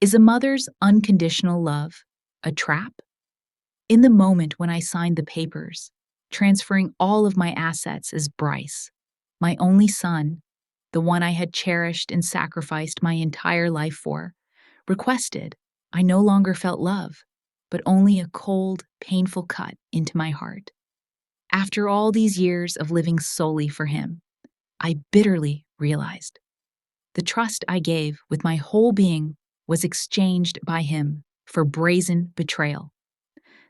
Is a mother's unconditional love a trap? In the moment when I signed the papers, transferring all of my assets as Bryce, my only son, the one I had cherished and sacrificed my entire life for, requested, I no longer felt love, but only a cold, painful cut into my heart. After all these years of living solely for him, I bitterly realized the trust I gave with my whole being was exchanged by him for brazen betrayal.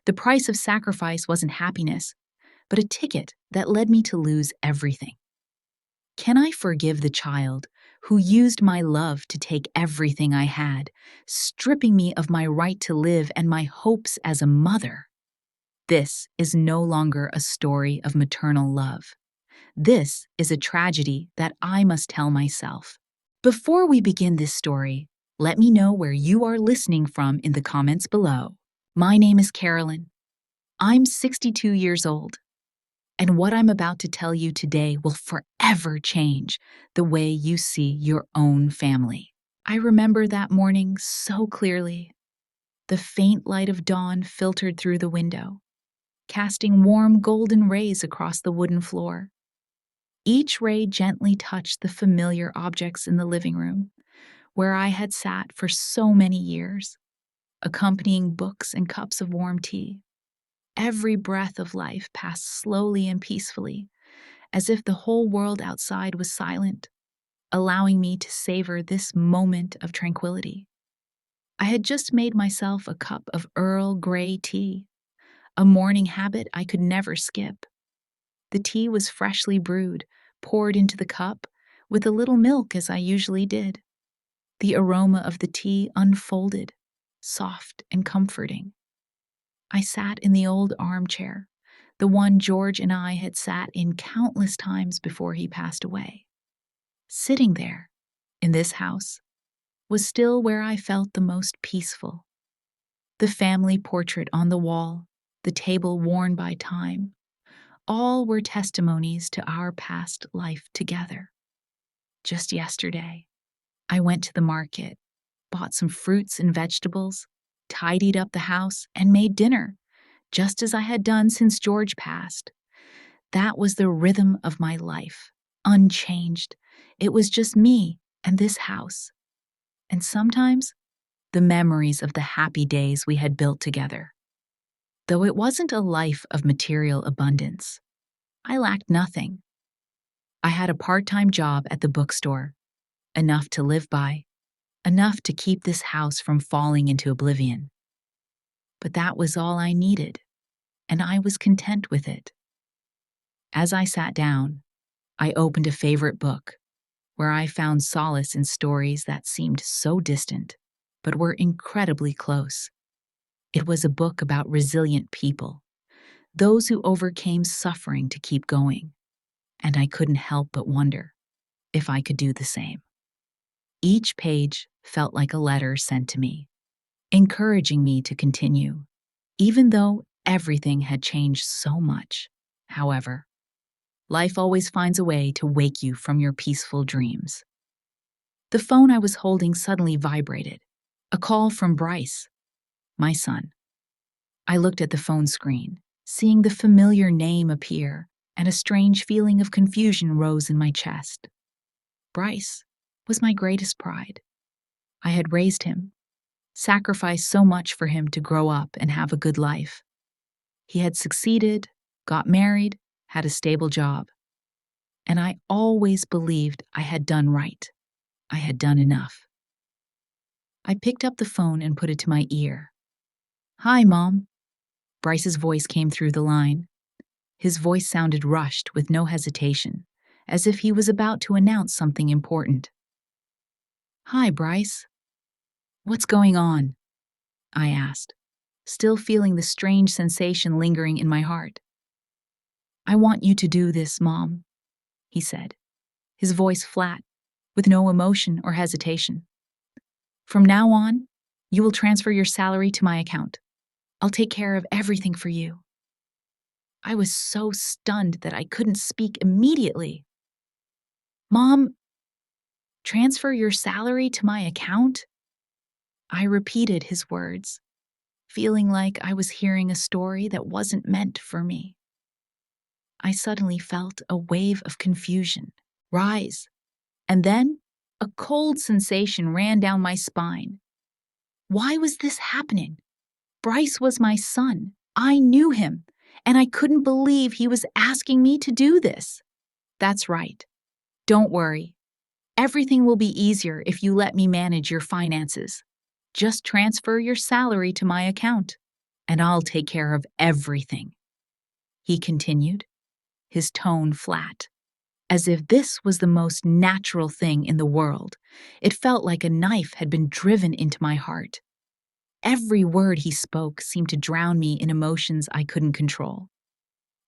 The price of sacrifice wasn't happiness, but a ticket that led me to lose everything. Can I forgive the child who used my love to take everything I had, stripping me of my right to live and my hopes as a mother? This is no longer a story of maternal love. This is a tragedy that I must tell myself. Before we begin this story, let me know where you are listening from in the comments below. My name is Carolyn. I'm 62 years old, and what I'm about to tell you today will forever change the way you see your own family. I remember that morning so clearly. The faint light of dawn filtered through the window, casting warm golden rays across the wooden floor. Each ray gently touched the familiar objects in the living room, where I had sat for so many years, accompanying books and cups of warm tea. Every breath of life passed slowly and peacefully, as if the whole world outside was silent, allowing me to savor this moment of tranquility. I had just made myself a cup of Earl Grey tea, a morning habit I could never skip. The tea was freshly brewed, poured into the cup, with a little milk as I usually did. The aroma of the tea unfolded, soft and comforting. I sat in the old armchair, the one George and I had sat in countless times before he passed away. Sitting there, in this house, was still where I felt the most peaceful. The family portrait on the wall, the table worn by time, all were testimonies to our past life together. Just yesterday, I went to the market, bought some fruits and vegetables, tidied up the house, and made dinner, just as I had done since George passed. That was the rhythm of my life, unchanged. It was just me and this house. And sometimes, the memories of the happy days we had built together. Though it wasn't a life of material abundance, I lacked nothing. I had a part-time job at the bookstore, enough to live by, enough to keep this house from falling into oblivion. But that was all I needed, and I was content with it. As I sat down, I opened a favorite book, where I found solace in stories that seemed so distant, but were incredibly close. It was a book about resilient people, those who overcame suffering to keep going, and I couldn't help but wonder if I could do the same. Each page felt like a letter sent to me, encouraging me to continue, even though everything had changed so much. However, life always finds a way to wake you from your peaceful dreams. The phone I was holding suddenly vibrated, a call from Bryce, my son. I looked at the phone screen, seeing the familiar name appear, and a strange feeling of confusion rose in my chest. Bryce was my greatest pride. I had raised him, sacrificed so much for him to grow up and have a good life. He had succeeded, got married, had a stable job. And I always believed I had done right. I had done enough. I picked up the phone and put it to my ear. "Hi, Mom." Bryce's voice came through the line. His voice sounded rushed with no hesitation, as if he was about to announce something important. "Hi, Bryce. What's going on?" I asked, still feeling the strange sensation lingering in my heart. "I want you to do this, Mom," he said, his voice flat, with no emotion or hesitation. "From now on, you will transfer your salary to my account. I'll take care of everything for you." I was so stunned that I couldn't speak immediately. "Mom, transfer your salary to my account?" I repeated his words, feeling like I was hearing a story that wasn't meant for me. I suddenly felt a wave of confusion rise, and then a cold sensation ran down my spine. Why was this happening? Bryce was my son. I knew him, and I couldn't believe he was asking me to do this. That's right. Don't worry. Everything will be easier if you let me manage your finances. Just transfer your salary to my account, and I'll take care of everything. He continued, his tone flat, as if this was the most natural thing in the world. It felt like a knife had been driven into my heart. Every word he spoke seemed to drown me in emotions I couldn't control.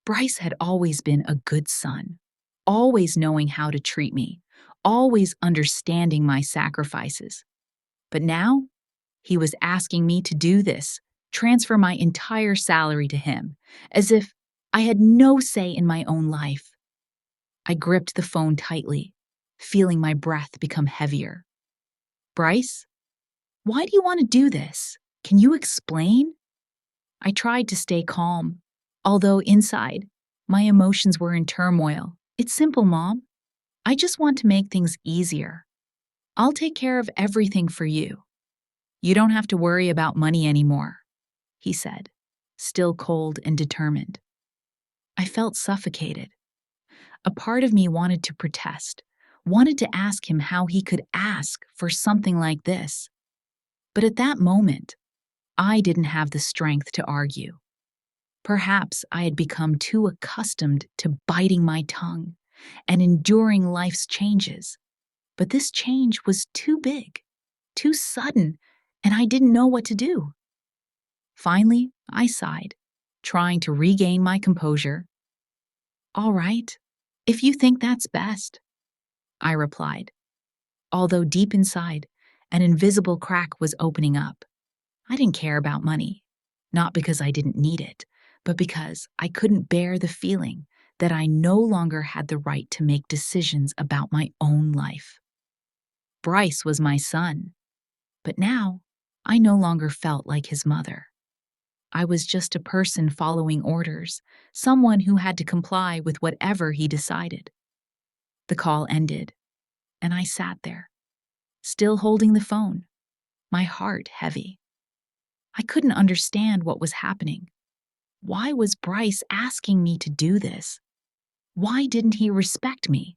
Bryce had always been a good son, always knowing how to treat me, always understanding my sacrifices. But now, he was asking me to do this, transfer my entire salary to him, as if I had no say in my own life. I gripped the phone tightly, feeling my breath become heavier. Bryce, why do you want to do this? Can you explain? I tried to stay calm, although inside, my emotions were in turmoil. It's simple, Mom. I just want to make things easier. I'll take care of everything for you. You don't have to worry about money anymore, he said, still cold and determined. I felt suffocated. A part of me wanted to protest, wanted to ask him how he could ask for something like this. But at that moment, I didn't have the strength to argue. Perhaps I had become too accustomed to biting my tongue and enduring life's changes. But this change was too big, too sudden, and I didn't know what to do. Finally, I sighed, trying to regain my composure. All right, if you think that's best, I replied, although deep inside, an invisible crack was opening up. I didn't care about money, not because I didn't need it, but because I couldn't bear the feeling that I no longer had the right to make decisions about my own life. Bryce was my son, but now I no longer felt like his mother. I was just a person following orders, someone who had to comply with whatever he decided. The call ended, and I sat there, still holding the phone, my heart heavy. I couldn't understand what was happening. Why was Bryce asking me to do this? Why didn't he respect me?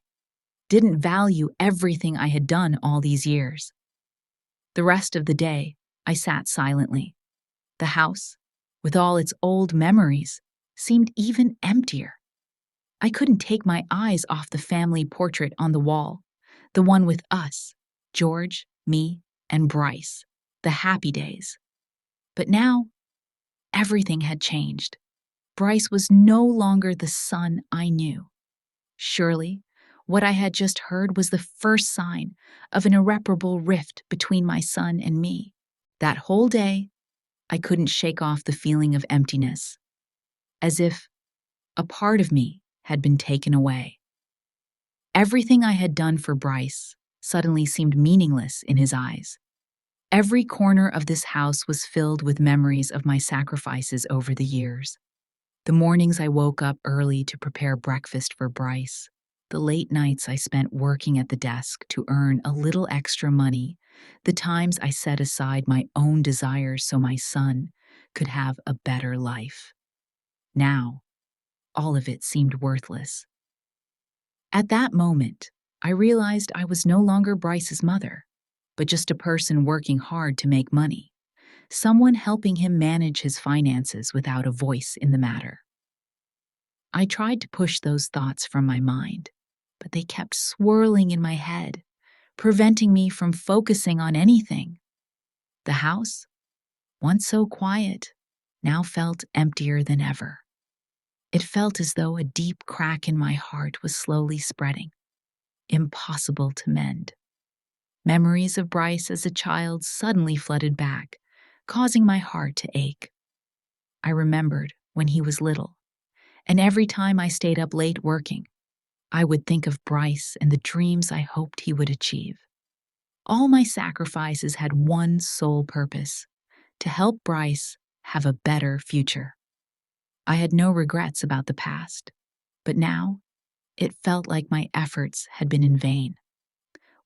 Didn't value everything I had done all these years? The rest of the day, I sat silently. The house, with all its old memories, seemed even emptier. I couldn't take my eyes off the family portrait on the wall, the one with us, George, me, and Bryce, the happy days. But now, everything had changed. Bryce was no longer the son I knew. Surely, what I had just heard was the first sign of an irreparable rift between my son and me. That whole day, I couldn't shake off the feeling of emptiness, as if a part of me had been taken away. Everything I had done for Bryce suddenly seemed meaningless in his eyes. Every corner of this house was filled with memories of my sacrifices over the years. The mornings I woke up early to prepare breakfast for Bryce, the late nights I spent working at the desk to earn a little extra money, the times I set aside my own desires so my son could have a better life. Now, all of it seemed worthless. At that moment, I realized I was no longer Bryce's mother, but just a person working hard to make money, someone helping him manage his finances without a voice in the matter. I tried to push those thoughts from my mind, but they kept swirling in my head, preventing me from focusing on anything. The house, once so quiet, now felt emptier than ever. It felt as though a deep crack in my heart was slowly spreading, impossible to mend. Memories of Bryce as a child suddenly flooded back, causing my heart to ache. I remembered when he was little, and every time I stayed up late working, I would think of Bryce and the dreams I hoped he would achieve. All my sacrifices had one sole purpose: to help Bryce have a better future. I had no regrets about the past, but now it felt like my efforts had been in vain.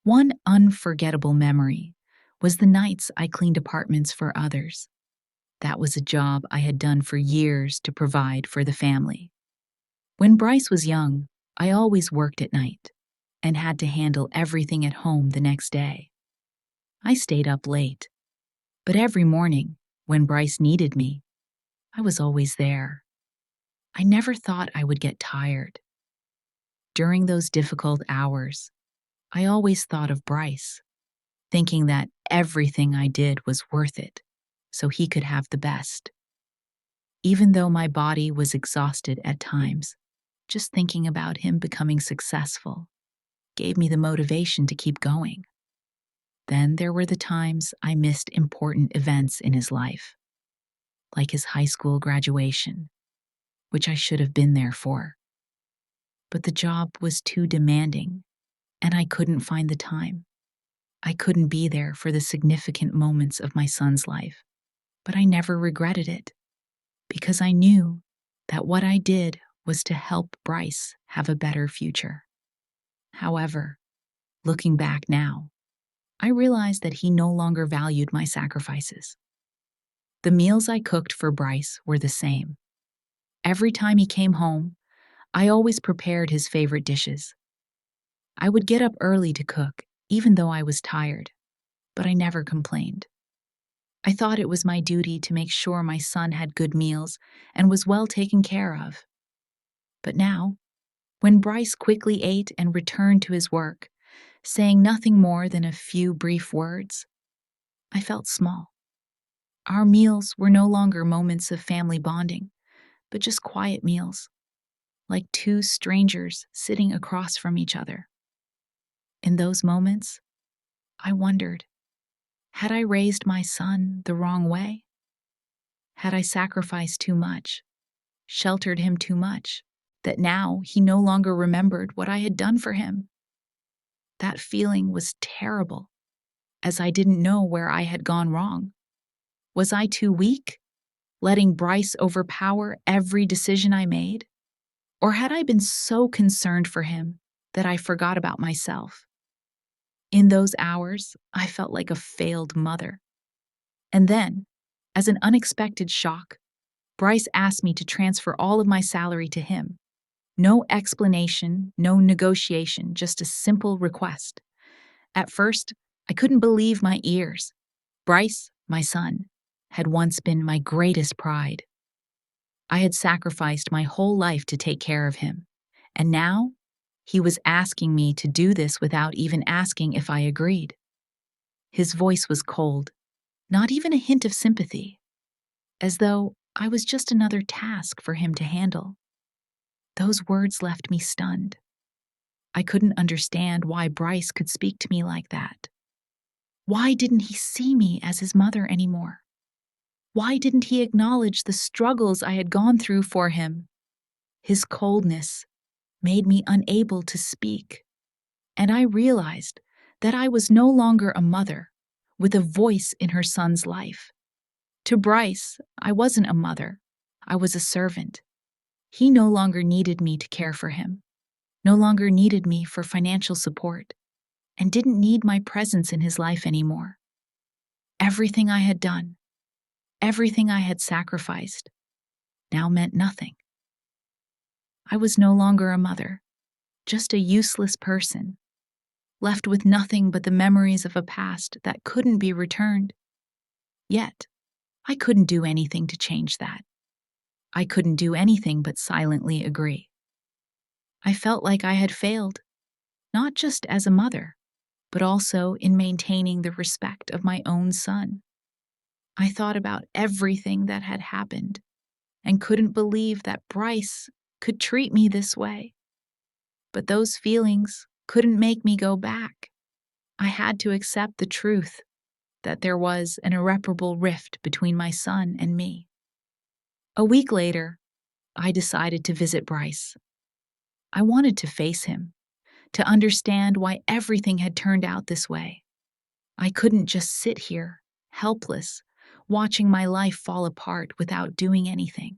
One unforgettable memory was the nights I cleaned apartments for others. That was a job I had done for years to provide for the family. When Bryce was young, I always worked at night and had to handle everything at home the next day. I stayed up late, but every morning, when Bryce needed me, I was always there. I never thought I would get tired. During those difficult hours, I always thought of Bryce, thinking that everything I did was worth it, so he could have the best. Even though my body was exhausted at times, just thinking about him becoming successful gave me the motivation to keep going. Then there were the times I missed important events in his life, like his high school graduation, which I should have been there for. But the job was too demanding, and I couldn't find the time. I couldn't be there for the significant moments of my son's life, but I never regretted it, because I knew that what I did was to help Bryce have a better future. However, looking back now, I realized that he no longer valued my sacrifices. The meals I cooked for Bryce were the same. Every time he came home, I always prepared his favorite dishes. I would get up early to cook, even though I was tired, but I never complained. I thought it was my duty to make sure my son had good meals and was well taken care of. But now, when Bryce quickly ate and returned to his work, saying nothing more than a few brief words, I felt small. Our meals were no longer moments of family bonding, but just quiet meals, like two strangers sitting across from each other. In those moments, I wondered, had I raised my son the wrong way? Had I sacrificed too much, sheltered him too much, that now he no longer remembered what I had done for him? That feeling was terrible, as I didn't know where I had gone wrong. Was I too weak, letting Bryce overpower every decision I made? Or had I been so concerned for him that I forgot about myself? In those hours, I felt like a failed mother. And then, as an unexpected shock, Bryce asked me to transfer all of my salary to him. No explanation, no negotiation, just a simple request. At first, I couldn't believe my ears. Bryce, my son, had once been my greatest pride. I had sacrificed my whole life to take care of him, and now he was asking me to do this without even asking if I agreed. His voice was cold, not even a hint of sympathy, as though I was just another task for him to handle. Those words left me stunned. I couldn't understand why Bryce could speak to me like that. Why didn't he see me as his mother anymore? Why didn't he acknowledge the struggles I had gone through for him? His coldness made me unable to speak, and I realized that I was no longer a mother with a voice in her son's life. To Bryce, I wasn't a mother. I was a servant. He no longer needed me to care for him, no longer needed me for financial support, and didn't need my presence in his life anymore. Everything I had done, everything I had sacrificed, now meant nothing. I was no longer a mother, just a useless person, left with nothing but the memories of a past that couldn't be returned. Yet, I couldn't do anything to change that. I couldn't do anything but silently agree. I felt like I had failed, not just as a mother, but also in maintaining the respect of my own son. I thought about everything that had happened and couldn't believe that Bryce could treat me this way. But those feelings couldn't make me go back. I had to accept the truth that there was an irreparable rift between my son and me. A week later, I decided to visit Bryce. I wanted to face him, to understand why everything had turned out this way. I couldn't just sit here, helpless, watching my life fall apart without doing anything.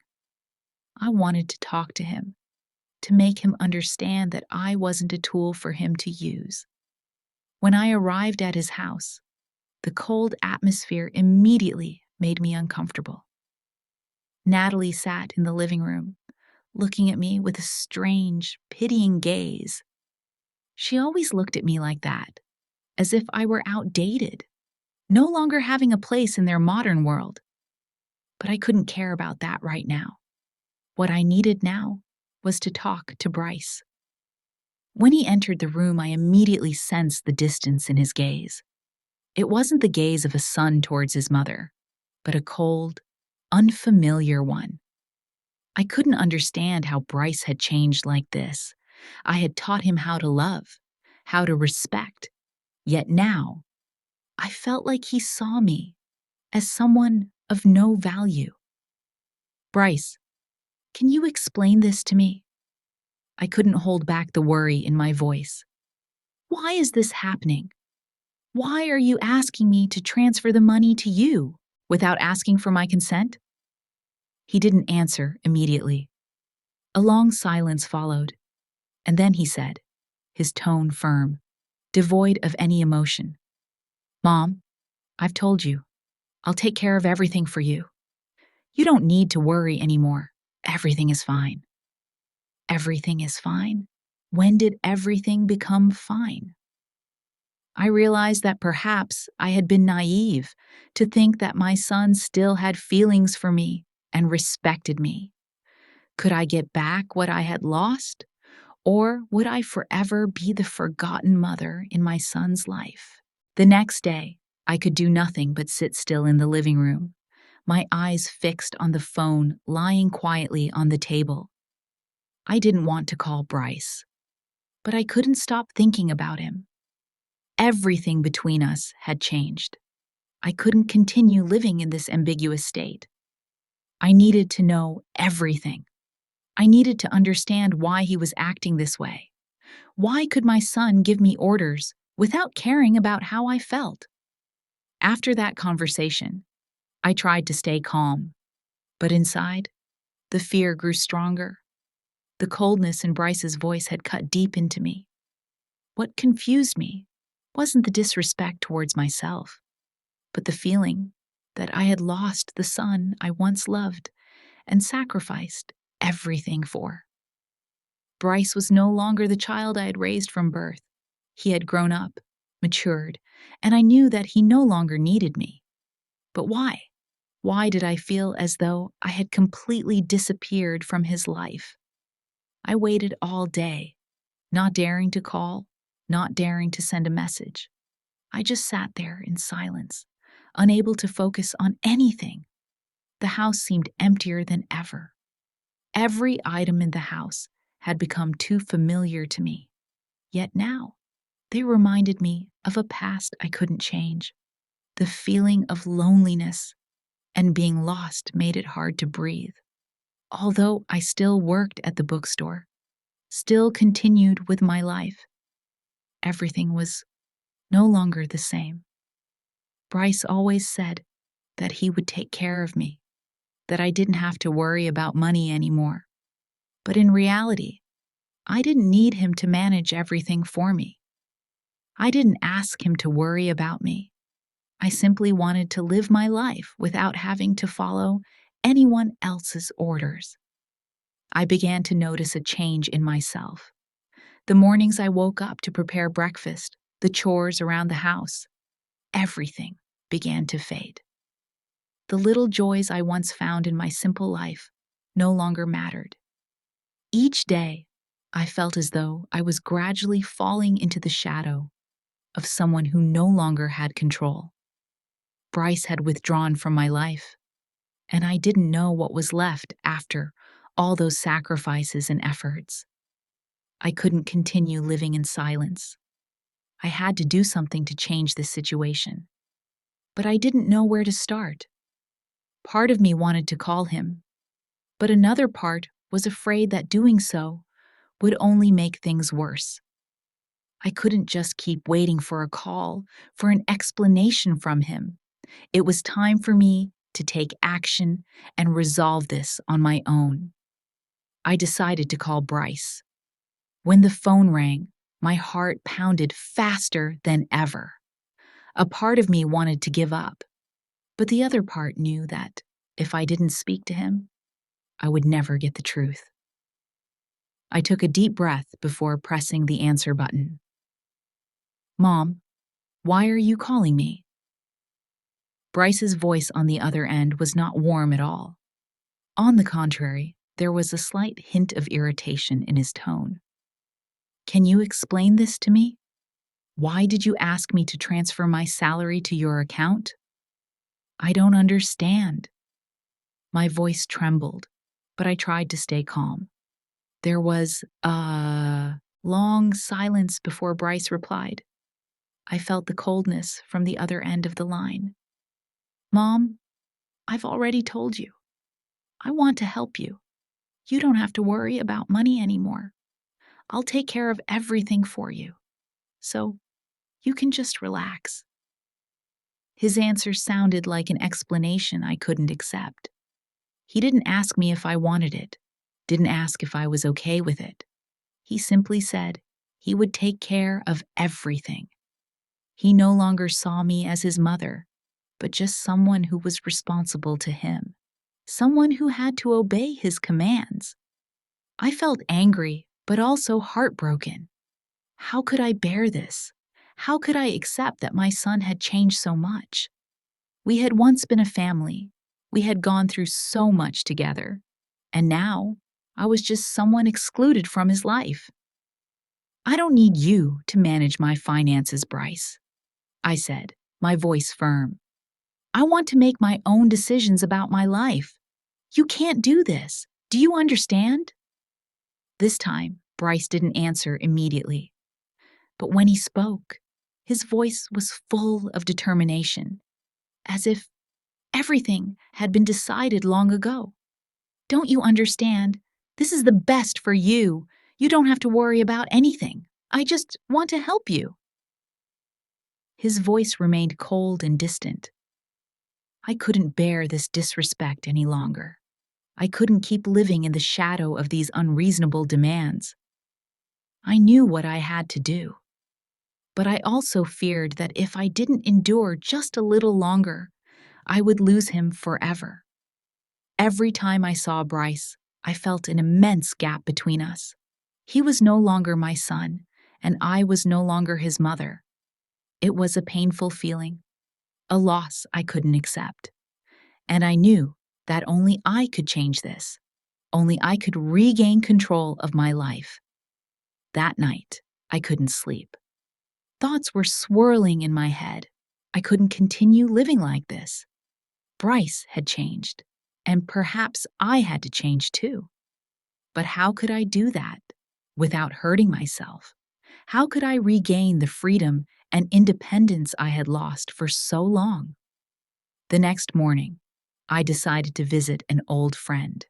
I wanted to talk to him, to make him understand that I wasn't a tool for him to use. When I arrived at his house, the cold atmosphere immediately made me uncomfortable. Natalie sat in the living room, looking at me with a strange, pitying gaze. She always looked at me like that, as if I were outdated, no longer having a place in their modern world. But I couldn't care about that right now. What I needed now was to talk to Bryce. When he entered the room, I immediately sensed the distance in his gaze. It wasn't the gaze of a son towards his mother, but a cold, unfamiliar one. I couldn't understand how Bryce had changed like this. I had taught him how to love, how to respect, yet now I felt like he saw me as someone of no value. Bryce, can you explain this to me? I couldn't hold back the worry in my voice. Why is this happening? Why are you asking me to transfer the money to you without asking for my consent? He didn't answer immediately. A long silence followed, and then he said, his tone firm, devoid of any emotion, "Mom, I've told you. I'll take care of everything for you. You don't need to worry anymore. Everything is fine." Everything is fine? When did everything become fine? I realized that perhaps I had been naive to think that my son still had feelings for me and respected me. Could I get back what I had lost? Or would I forever be the forgotten mother in my son's life? The next day, I could do nothing but sit still in the living room, my eyes fixed on the phone lying quietly on the table. I didn't want to call Bryce, but I couldn't stop thinking about him. Everything between us had changed. I couldn't continue living in this ambiguous state. I needed to know everything. I needed to understand why he was acting this way. Why could my son give me orders without caring about how I felt? After that conversation, I tried to stay calm, but inside, the fear grew stronger. The coldness in Bryce's voice had cut deep into me. What confused me wasn't the disrespect towards myself, but the feeling that I had lost the son I once loved and sacrificed everything for. Bryce was no longer the child I had raised from birth. He had grown up, matured, and I knew that he no longer needed me. But why? Why did I feel as though I had completely disappeared from his life? I waited all day, not daring to call, not daring to send a message. I just sat there in silence, unable to focus on anything. The house seemed emptier than ever. Every item in the house had become too familiar to me. Yet now, they reminded me of a past I couldn't change. The feeling of loneliness and being lost made it hard to breathe. Although I still worked at the bookstore, still continued with my life, everything was no longer the same. Bryce always said that he would take care of me, that I didn't have to worry about money anymore. But in reality, I didn't need him to manage everything for me. I didn't ask him to worry about me. I simply wanted to live my life without having to follow anyone else's orders. I began to notice a change in myself. The mornings I woke up to prepare breakfast, the chores around the house, everything began to fade. The little joys I once found in my simple life no longer mattered. Each day, I felt as though I was gradually falling into the shadow of someone who no longer had control. Bryce had withdrawn from my life, and I didn't know what was left after all those sacrifices and efforts. I couldn't continue living in silence. I had to do something to change this situation. But I didn't know where to start. Part of me wanted to call him, but another part was afraid that doing so would only make things worse. I couldn't just keep waiting for a call, for an explanation from him. It was time for me to take action and resolve this on my own. I decided to call Bryce. When the phone rang, my heart pounded faster than ever. A part of me wanted to give up, but the other part knew that if I didn't speak to him, I would never get the truth. I took a deep breath before pressing the answer button. "Mom, why are you calling me?" Bryce's voice on the other end was not warm at all. On the contrary, there was a slight hint of irritation in his tone. "Can you explain this to me? Why did you ask me to transfer my salary to your account?" "I don't understand." My voice trembled, but I tried to stay calm. There was a long silence before Bryce replied. I felt the coldness from the other end of the line. "Mom, I've already told you. I want to help you. You don't have to worry about money anymore. I'll take care of everything for you. So you can just relax." His answer sounded like an explanation I couldn't accept. He didn't ask me if I wanted it, didn't ask if I was okay with it. He simply said he would take care of everything. He no longer saw me as his mother, but just someone who was responsible to him, someone who had to obey his commands. I felt angry, but also heartbroken. How could I bear this? How could I accept that my son had changed so much? We had once been a family. We had gone through so much together. And now, I was just someone excluded from his life. "I don't need you to manage my finances, Bryce," I said, my voice firm. "I want to make my own decisions about my life. You can't do this. Do you understand?" This time, Bryce didn't answer immediately. But when he spoke, his voice was full of determination, as if everything had been decided long ago. "Don't you understand? This is the best for you. You don't have to worry about anything. I just want to help you." His voice remained cold and distant. I couldn't bear this disrespect any longer. I couldn't keep living in the shadow of these unreasonable demands. I knew what I had to do. But I also feared that if I didn't endure just a little longer, I would lose him forever. Every time I saw Bryce, I felt an immense gap between us. He was no longer my son, and I was no longer his mother. It was a painful feeling, a loss I couldn't accept. And I knew that only I could change this. Only I could regain control of my life. That night, I couldn't sleep. Thoughts were swirling in my head. I couldn't continue living like this. Bryce had changed, and perhaps I had to change too. But how could I do that without hurting myself? How could I regain the freedom and independence I had lost for so long? The next morning, I decided to visit an old friend.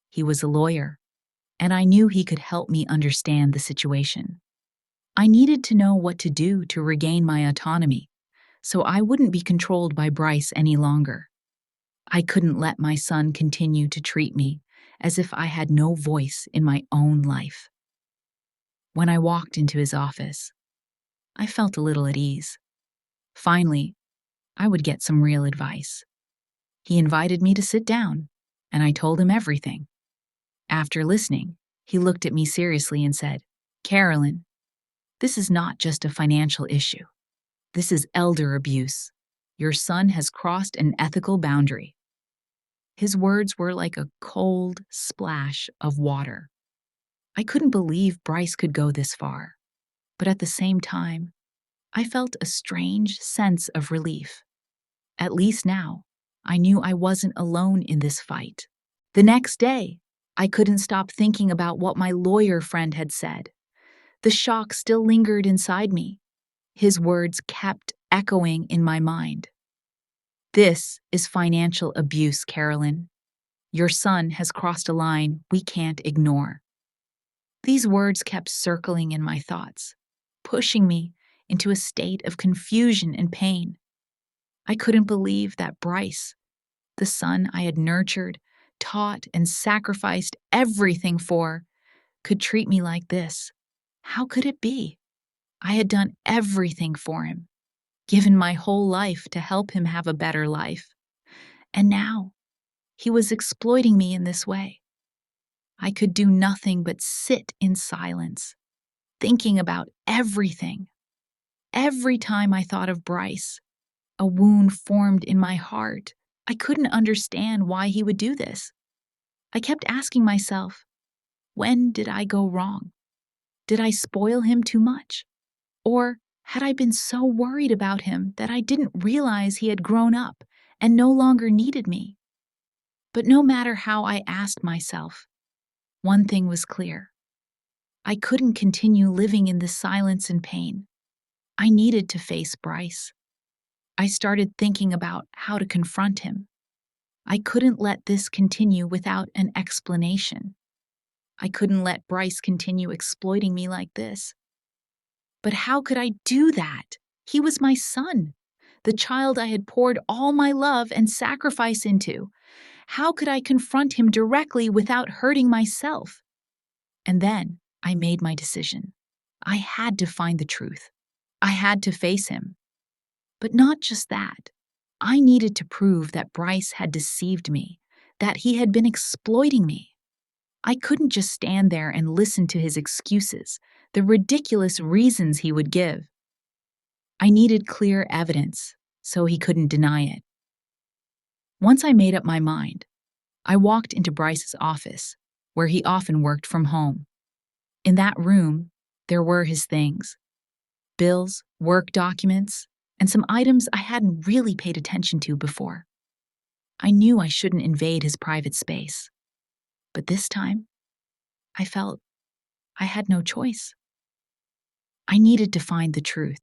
He was a lawyer, and I knew he could help me understand the situation. I needed to know what to do to regain my autonomy, so I wouldn't be controlled by Bryce any longer. I couldn't let my son continue to treat me as if I had no voice in my own life. When I walked into his office, I felt a little at ease. Finally, I would get some real advice. He invited me to sit down, and I told him everything. After listening, he looked at me seriously and said, "Carolyn, this is not just a financial issue. This is elder abuse. Your son has crossed an ethical boundary." His words were like a cold splash of water. I couldn't believe Bryce could go this far, but at the same time, I felt a strange sense of relief. At least now, I knew I wasn't alone in this fight. The next day, I couldn't stop thinking about what my lawyer friend had said. The shock still lingered inside me. His words kept echoing in my mind. "This is financial abuse, Carolyn. Your son has crossed a line we can't ignore." These words kept circling in my thoughts. pushing me into a state of confusion and pain. I couldn't believe that Bryce, the son I had nurtured, taught, and sacrificed everything for, could treat me like this. How could it be? I had done everything for him, given my whole life to help him have a better life. And now, he was exploiting me in this way. I could do nothing but sit in silence, thinking about everything. Every time I thought of Bryce, a wound formed in my heart. I couldn't understand why he would do this. I kept asking myself, when did I go wrong? Did I spoil him too much? Or had I been so worried about him that I didn't realize he had grown up and no longer needed me? But no matter how I asked myself, one thing was clear. I couldn't continue living in this silence and pain. I needed to face Bryce. I started thinking about how to confront him. I couldn't let this continue without an explanation. I couldn't let Bryce continue exploiting me like this. But how could I do that? He was my son, the child I had poured all my love and sacrifice into. How could I confront him directly without hurting myself? And then I made my decision. I had to find the truth. I had to face him. But not just that. I needed to prove that Bryce had deceived me, that he had been exploiting me. I couldn't just stand there and listen to his excuses, the ridiculous reasons he would give. I needed clear evidence, so he couldn't deny it. Once I made up my mind, I walked into Bryce's office, where he often worked from home. In that room, there were his things: bills, work documents, and some items I hadn't really paid attention to before. I knew I shouldn't invade his private space, but this time, I felt I had no choice. I needed to find the truth,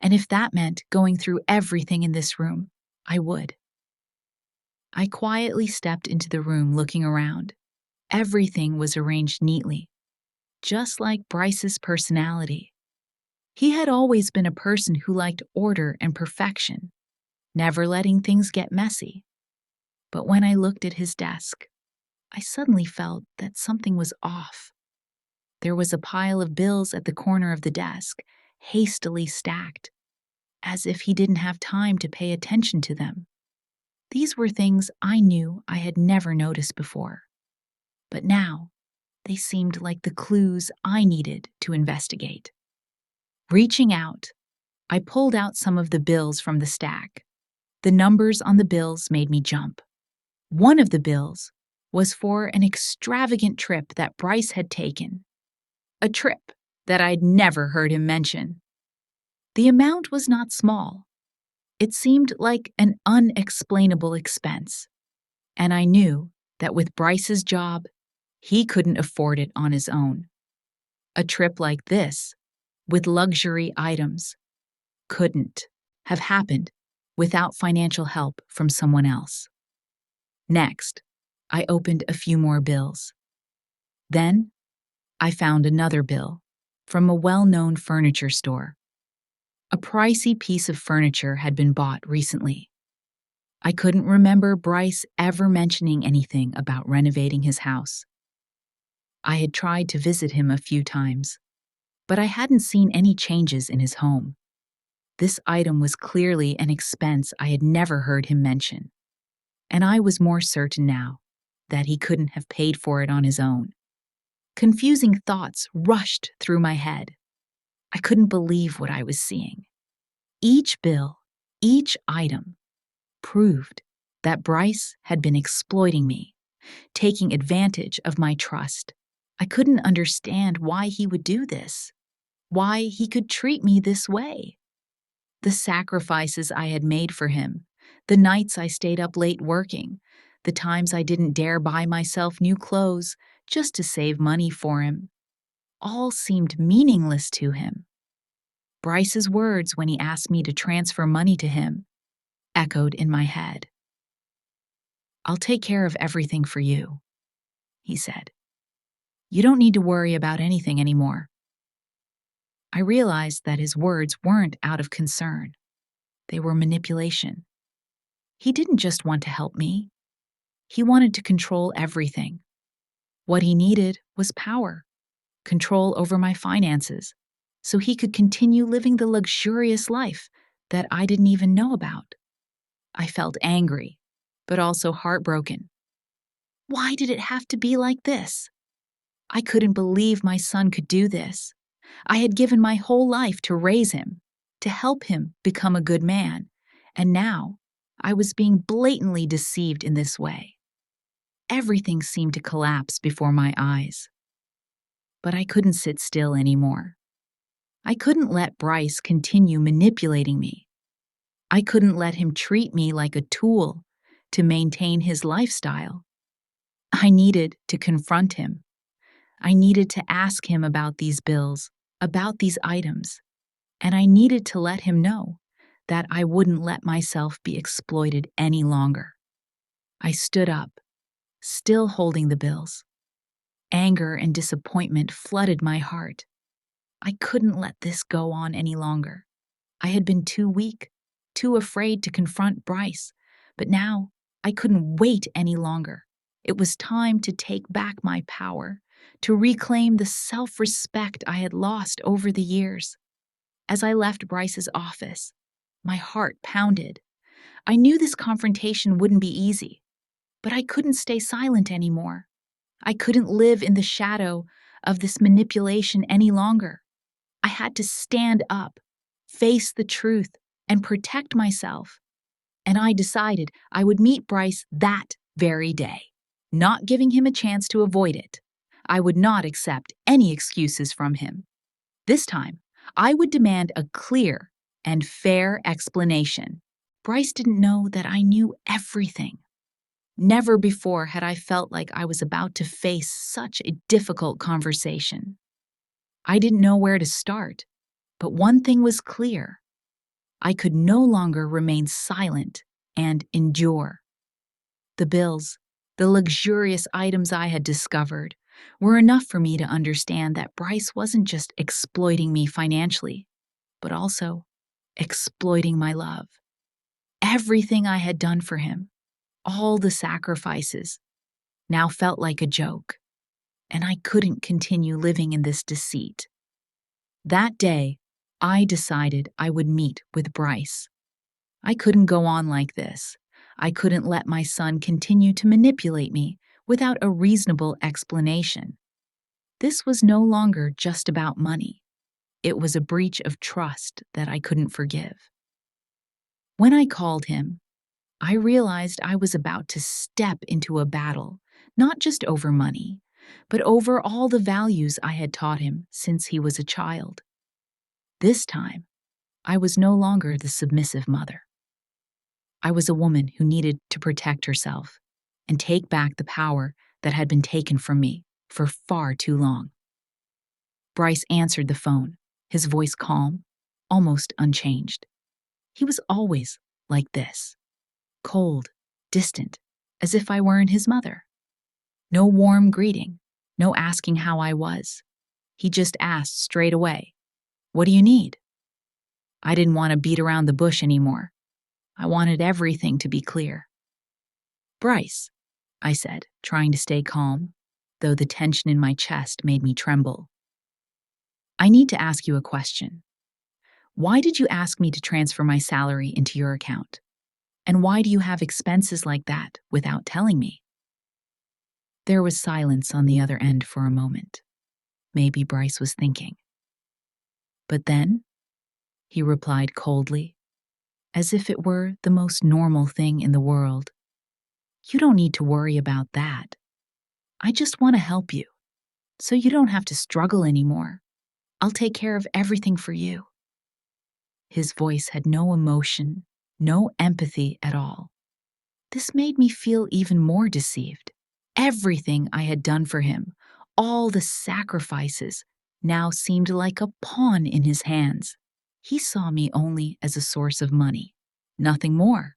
and if that meant going through everything in this room, I would. I quietly stepped into the room looking around. Everything was arranged neatly, just like Bryce's personality. He had always been a person who liked order and perfection, never letting things get messy. But when I looked at his desk, I suddenly felt that something was off. There was a pile of bills at the corner of the desk, hastily stacked, as if he didn't have time to pay attention to them. These were things I knew I had never noticed before. But now, they seemed like the clues I needed to investigate. Reaching out, I pulled out some of the bills from the stack. The numbers on the bills made me jump. One of the bills was for an extravagant trip that Bryce had taken, a trip that I'd never heard him mention. The amount was not small. It seemed like an unexplainable expense, and I knew that with Bryce's job, he couldn't afford it on his own. A trip like this, with luxury items, couldn't have happened without financial help from someone else. Next, I opened a few more bills. Then, I found another bill from a well-known furniture store. A pricey piece of furniture had been bought recently. I couldn't remember Bryce ever mentioning anything about renovating his house. I had tried to visit him a few times, but I hadn't seen any changes in his home. This item was clearly an expense I had never heard him mention, and I was more certain now that he couldn't have paid for it on his own. Confusing thoughts rushed through my head. I couldn't believe what I was seeing. Each bill, each item, proved that Bryce had been exploiting me, taking advantage of my trust. I couldn't understand why he would do this, why he could treat me this way. The sacrifices I had made for him, the nights I stayed up late working, the times I didn't dare buy myself new clothes just to save money for him, all seemed meaningless to him. Bryce's words when he asked me to transfer money to him echoed in my head. "I'll take care of everything for you," he said. "You don't need to worry about anything anymore." I realized that his words weren't out of concern. They were manipulation. He didn't just want to help me. He wanted to control everything. What he needed was power, control over my finances, so he could continue living the luxurious life that I didn't even know about. I felt angry, but also heartbroken. Why did it have to be like this? I couldn't believe my son could do this. I had given my whole life to raise him, to help him become a good man, and now I was being blatantly deceived in this way. Everything seemed to collapse before my eyes. But I couldn't sit still anymore. I couldn't let Bryce continue manipulating me. I couldn't let him treat me like a tool to maintain his lifestyle. I needed to confront him. I needed to ask him about these bills, about these items, and I needed to let him know that I wouldn't let myself be exploited any longer. I stood up, still holding the bills. Anger and disappointment flooded my heart. I couldn't let this go on any longer. I had been too weak, too afraid to confront Bryce, but now I couldn't wait any longer. It was time to take back my power, to reclaim the self-respect I had lost over the years. As I left Bryce's office, my heart pounded. I knew this confrontation wouldn't be easy, but I couldn't stay silent anymore. I couldn't live in the shadow of this manipulation any longer. I had to stand up, face the truth, and protect myself. And I decided I would meet Bryce that very day, not giving him a chance to avoid it. I would not accept any excuses from him. This time, I would demand a clear and fair explanation. Bryce didn't know that I knew everything. Never before had I felt like I was about to face such a difficult conversation. I didn't know where to start, but one thing was clear. I could no longer remain silent and endure. The bills, the luxurious items I had discovered, were enough for me to understand that Bryce wasn't just exploiting me financially, but also exploiting my love. Everything I had done for him, all the sacrifices, now felt like a joke, and I couldn't continue living in this deceit. That day, I decided I would meet with Bryce. I couldn't go on like this. I couldn't let my son continue to manipulate me without a reasonable explanation. This was no longer just about money. It was a breach of trust that I couldn't forgive. When I called him, I realized I was about to step into a battle, not just over money, but over all the values I had taught him since he was a child. This time, I was no longer the submissive mother. I was a woman who needed to protect herself and take back the power that had been taken from me for far too long. Bryce answered the phone, his voice calm, almost unchanged. He was always like this, cold, distant, as if I weren't his mother. No warm greeting, no asking how I was. He just asked straight away, "What do you need?" I didn't want to beat around the bush anymore. I wanted everything to be clear. "Bryce," I said, trying to stay calm, though the tension in my chest made me tremble. "I need to ask you a question. Why did you ask me to transfer my salary into your account? And why do you have expenses like that without telling me?" There was silence on the other end for a moment. Maybe Bryce was thinking. "But then," he replied coldly, as if it were the most normal thing in the world, "You don't need to worry about that. I just want to help you, so you don't have to struggle anymore. I'll take care of everything for you." His voice had no emotion, no empathy at all. This made me feel even more deceived. Everything I had done for him, all the sacrifices, now seemed like a pawn in his hands. He saw me only as a source of money, nothing more.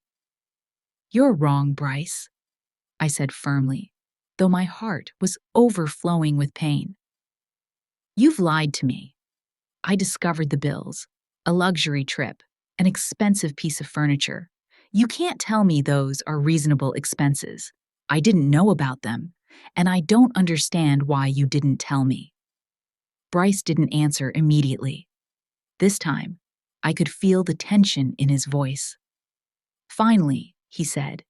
"You're wrong, Bryce," I said firmly, though my heart was overflowing with pain. "You've lied to me. I discovered the bills, a luxury trip, an expensive piece of furniture. You can't tell me those are reasonable expenses. I didn't know about them, and I don't understand why you didn't tell me. Bryce didn't answer immediately. This time, I could feel the tension in his voice. Finally, he said,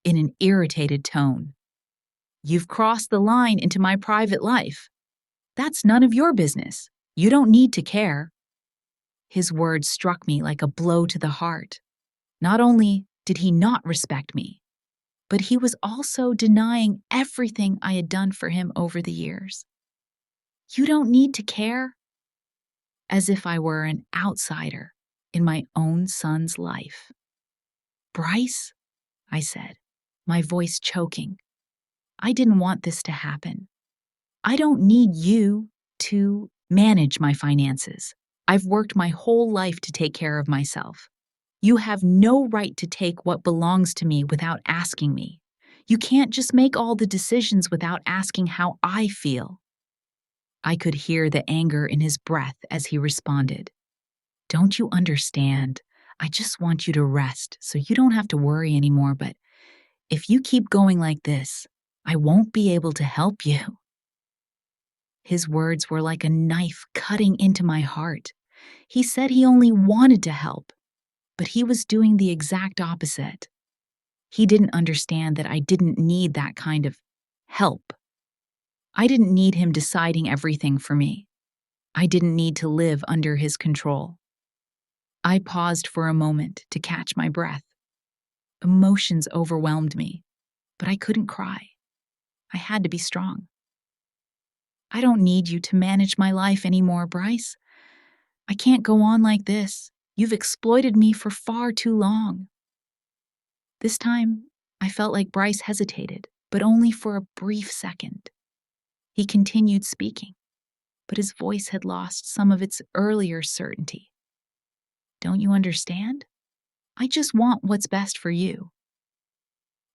in an irritated tone, "You've crossed the line into my private life. That's none of your business. You don't need to care." His words struck me like a blow to the heart. Not only did he not respect me, but he was also denying everything I had done for him over the years. "You don't need to care?" As if I were an outsider in my own son's life. "Bryce," I said, my voice choking, "I didn't want this to happen. I don't need you to manage my finances. I've worked my whole life to take care of myself. You have no right to take what belongs to me without asking me. You can't just make all the decisions without asking how I feel." I could hear the anger in his breath as he responded. "Don't you understand? I just want you to rest so you don't have to worry anymore, but if you keep going like this, I won't be able to help you." His words were like a knife cutting into my heart. He said he only wanted to help, but he was doing the exact opposite. He didn't understand that I didn't need that kind of help. I didn't need him deciding everything for me. I didn't need to live under his control. I paused for a moment to catch my breath. Emotions overwhelmed me, but I couldn't cry. I had to be strong. "I don't need you to manage my life anymore, Bryce. I can't go on like this. You've exploited me for far too long." This time, I felt like Bryce hesitated, but only for a brief second. He continued speaking, but his voice had lost some of its earlier certainty. "Don't you understand? I just want what's best for you.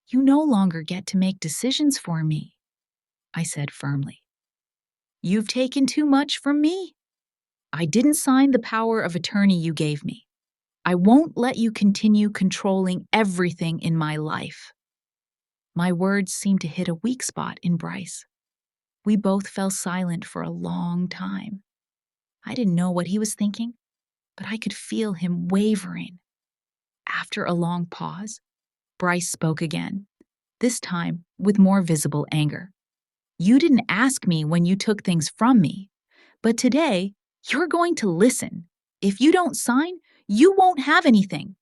You no longer get to make decisions for me," I said firmly. "You've taken too much from me. I didn't sign the power of attorney you gave me. I won't let you continue controlling everything in my life." My words seemed to hit a weak spot in Bryce. We both fell silent for a long time. I didn't know what he was thinking, but I could feel him wavering. After a long pause, Bryce spoke again, this time with more visible anger. "You didn't ask me when you took things from me, but today you're going to listen. If you don't sign, you won't have anything."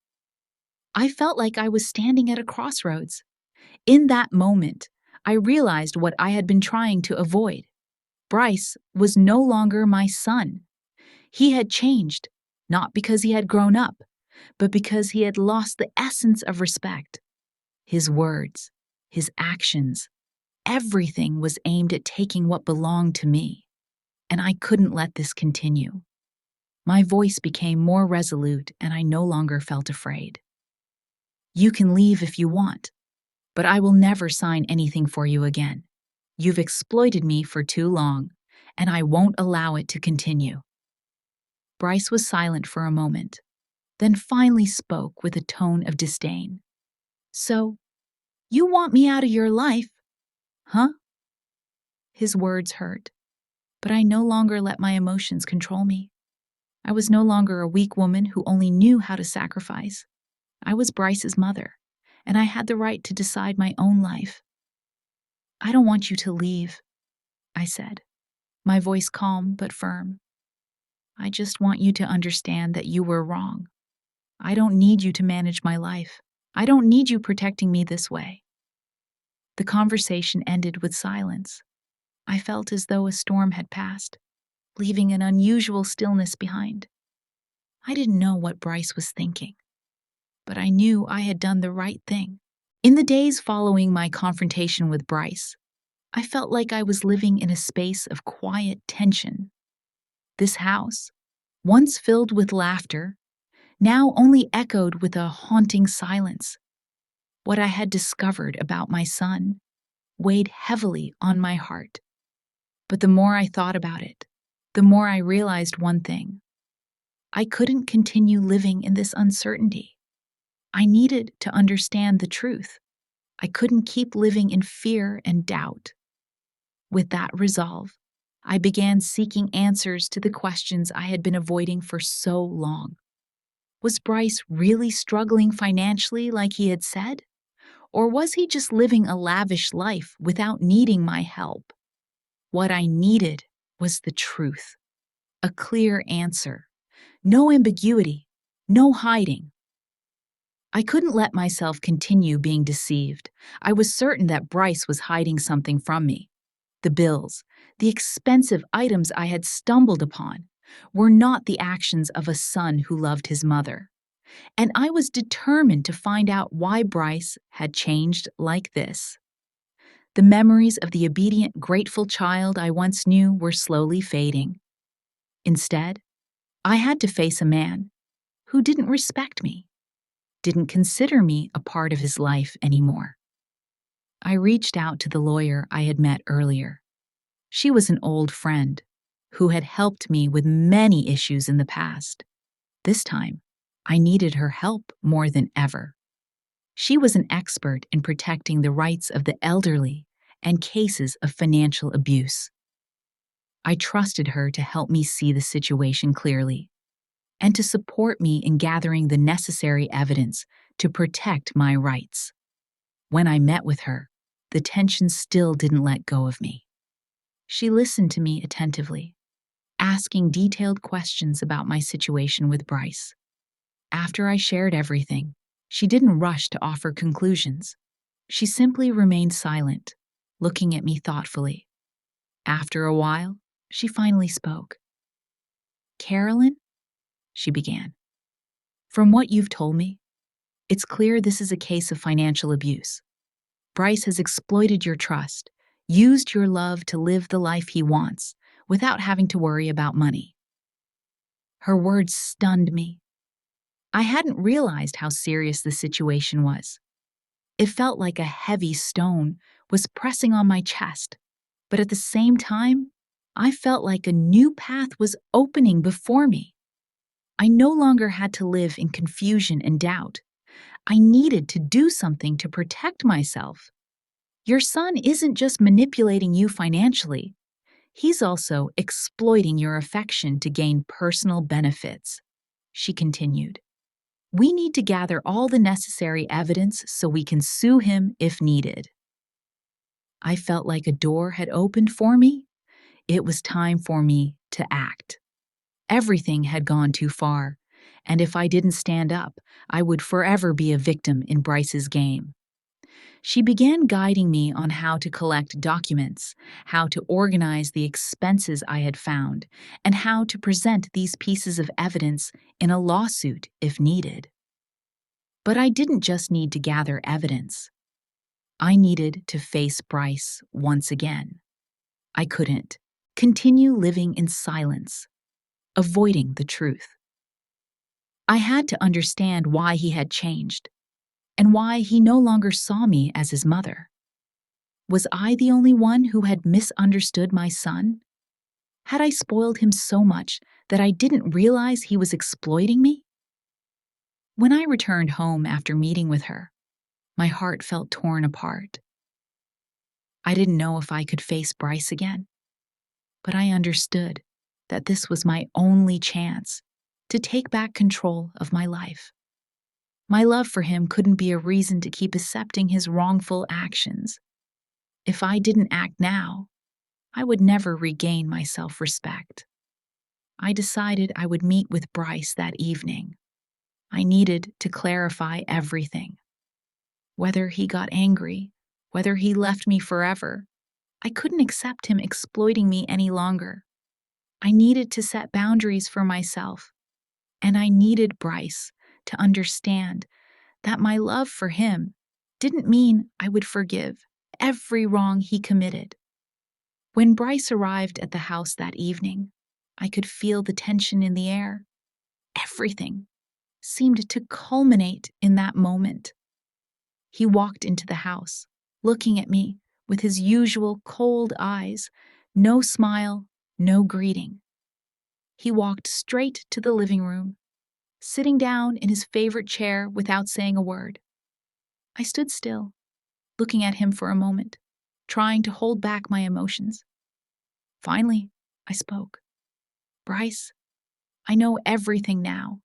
I felt like I was standing at a crossroads. In that moment, I realized what I had been trying to avoid. Bryce was no longer my son. He had changed, not because he had grown up, but because he had lost the essence of respect. His words, his actions, everything was aimed at taking what belonged to me, and I couldn't let this continue. My voice became more resolute, and I no longer felt afraid. "You can leave if you want, but I will never sign anything for you again. You've exploited me for too long, and I won't allow it to continue." Bryce was silent for a moment, then finally spoke with a tone of disdain. "So, you want me out of your life, huh?" His words hurt, but I no longer let my emotions control me. I was no longer a weak woman who only knew how to sacrifice. I was Bryce's mother, and I had the right to decide my own life. "I don't want you to leave," I said, my voice calm but firm. "I just want you to understand that you were wrong. I don't need you to manage my life. I don't need you protecting me this way." The conversation ended with silence. I felt as though a storm had passed, leaving an unusual stillness behind. I didn't know what Bryce was thinking, but I knew I had done the right thing. In the days following my confrontation with Bryce, I felt like I was living in a space of quiet tension. This house, once filled with laughter, now only echoed with a haunting silence. What I had discovered about my son weighed heavily on my heart. But the more I thought about it, the more I realized one thing. I couldn't continue living in this uncertainty. I needed to understand the truth. I couldn't keep living in fear and doubt. With that resolve, I began seeking answers to the questions I had been avoiding for so long. Was Bryce really struggling financially like he had said? Or was he just living a lavish life without needing my help? What I needed was the truth, a clear answer, no ambiguity, no hiding. I couldn't let myself continue being deceived. I was certain that Bryce was hiding something from me. The bills, the expensive items I had stumbled upon, were not the actions of a son who loved his mother. And I was determined to find out why Bryce had changed like this. The memories of the obedient, grateful child I once knew were slowly fading. Instead, I had to face a man who didn't respect me, didn't consider me a part of his life anymore. I reached out to the lawyer I had met earlier. She was an old friend who had helped me with many issues in the past. This time, I needed her help more than ever. She was an expert in protecting the rights of the elderly and cases of financial abuse. I trusted her to help me see the situation clearly and to support me in gathering the necessary evidence to protect my rights. When I met with her, the tension still didn't let go of me. She listened to me attentively, asking detailed questions about my situation with Bryce. After I shared everything, she didn't rush to offer conclusions. She simply remained silent, looking at me thoughtfully. After a while, she finally spoke. "Carolyn," she began, "from what you've told me, it's clear this is a case of financial abuse. Bryce has exploited your trust, used your love to live the life he wants, without having to worry about money." Her words stunned me. I hadn't realized how serious the situation was. It felt like a heavy stone was pressing on my chest, but at the same time, I felt like a new path was opening before me. I no longer had to live in confusion and doubt. I needed to do something to protect myself. Your son isn't just manipulating you financially. He's also exploiting your affection to gain personal benefits, she continued. We need to gather all the necessary evidence so we can sue him if needed. I felt like a door had opened for me. It was time for me to act. Everything had gone too far, and if I didn't stand up, I would forever be a victim in Bryce's game. She began guiding me on how to collect documents, how to organize the expenses I had found, and how to present these pieces of evidence in a lawsuit if needed. But I didn't just need to gather evidence. I needed to face Bryce once again. I couldn't continue living in silence, avoiding the truth. I had to understand why he had changed, and why he no longer saw me as his mother. Was I the only one who had misunderstood my son? Had I spoiled him so much that I didn't realize he was exploiting me? When I returned home after meeting with her, my heart felt torn apart. I didn't know if I could face Bryce again, but I understood that this was my only chance to take back control of my life. My love for him couldn't be a reason to keep accepting his wrongful actions. If I didn't act now, I would never regain my self-respect. I decided I would meet with Bryce that evening. I needed to clarify everything. Whether he got angry, whether he left me forever, I couldn't accept him exploiting me any longer. I needed to set boundaries for myself, and I needed Bryce to understand that my love for him didn't mean I would forgive every wrong he committed. When Bryce arrived at the house that evening, I could feel the tension in the air. Everything seemed to culminate in that moment. He walked into the house, looking at me with his usual cold eyes, no smile, no greeting. He walked straight to the living room, sitting down in his favorite chair without saying a word. I stood still, looking at him for a moment, trying to hold back my emotions. Finally, I spoke. Bryce, I know everything now.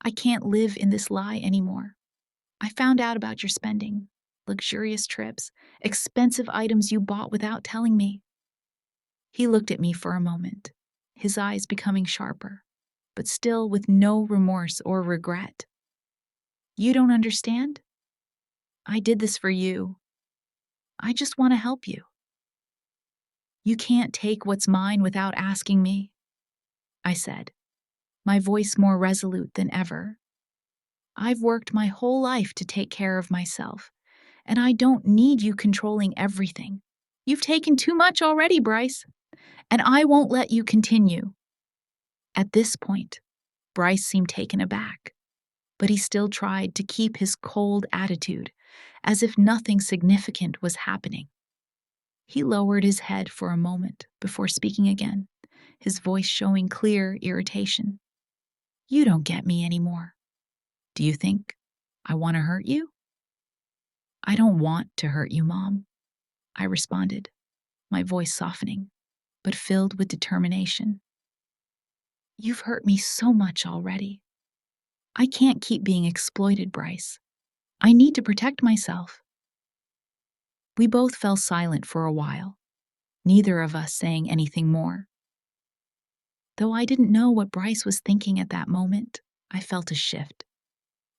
I can't live in this lie anymore. I found out about your spending, luxurious trips, expensive items you bought without telling me. He looked at me for a moment, his eyes becoming sharper, but still with no remorse or regret. You don't understand? I did this for you. I just want to help you. You can't take what's mine without asking me, I said, my voice more resolute than ever. I've worked my whole life to take care of myself, and I don't need you controlling everything. You've taken too much already, Bryce, and I won't let you continue. At this point, Bryce seemed taken aback, but he still tried to keep his cold attitude, as if nothing significant was happening. He lowered his head for a moment before speaking again, his voice showing clear irritation. You don't get me anymore. Do you think I want to hurt you? I don't want to hurt you, Mom, I responded, my voice softening, but filled with determination. You've hurt me so much already. I can't keep being exploited, Bryce. I need to protect myself. We both fell silent for a while, neither of us saying anything more. Though I didn't know what Bryce was thinking at that moment, I felt a shift.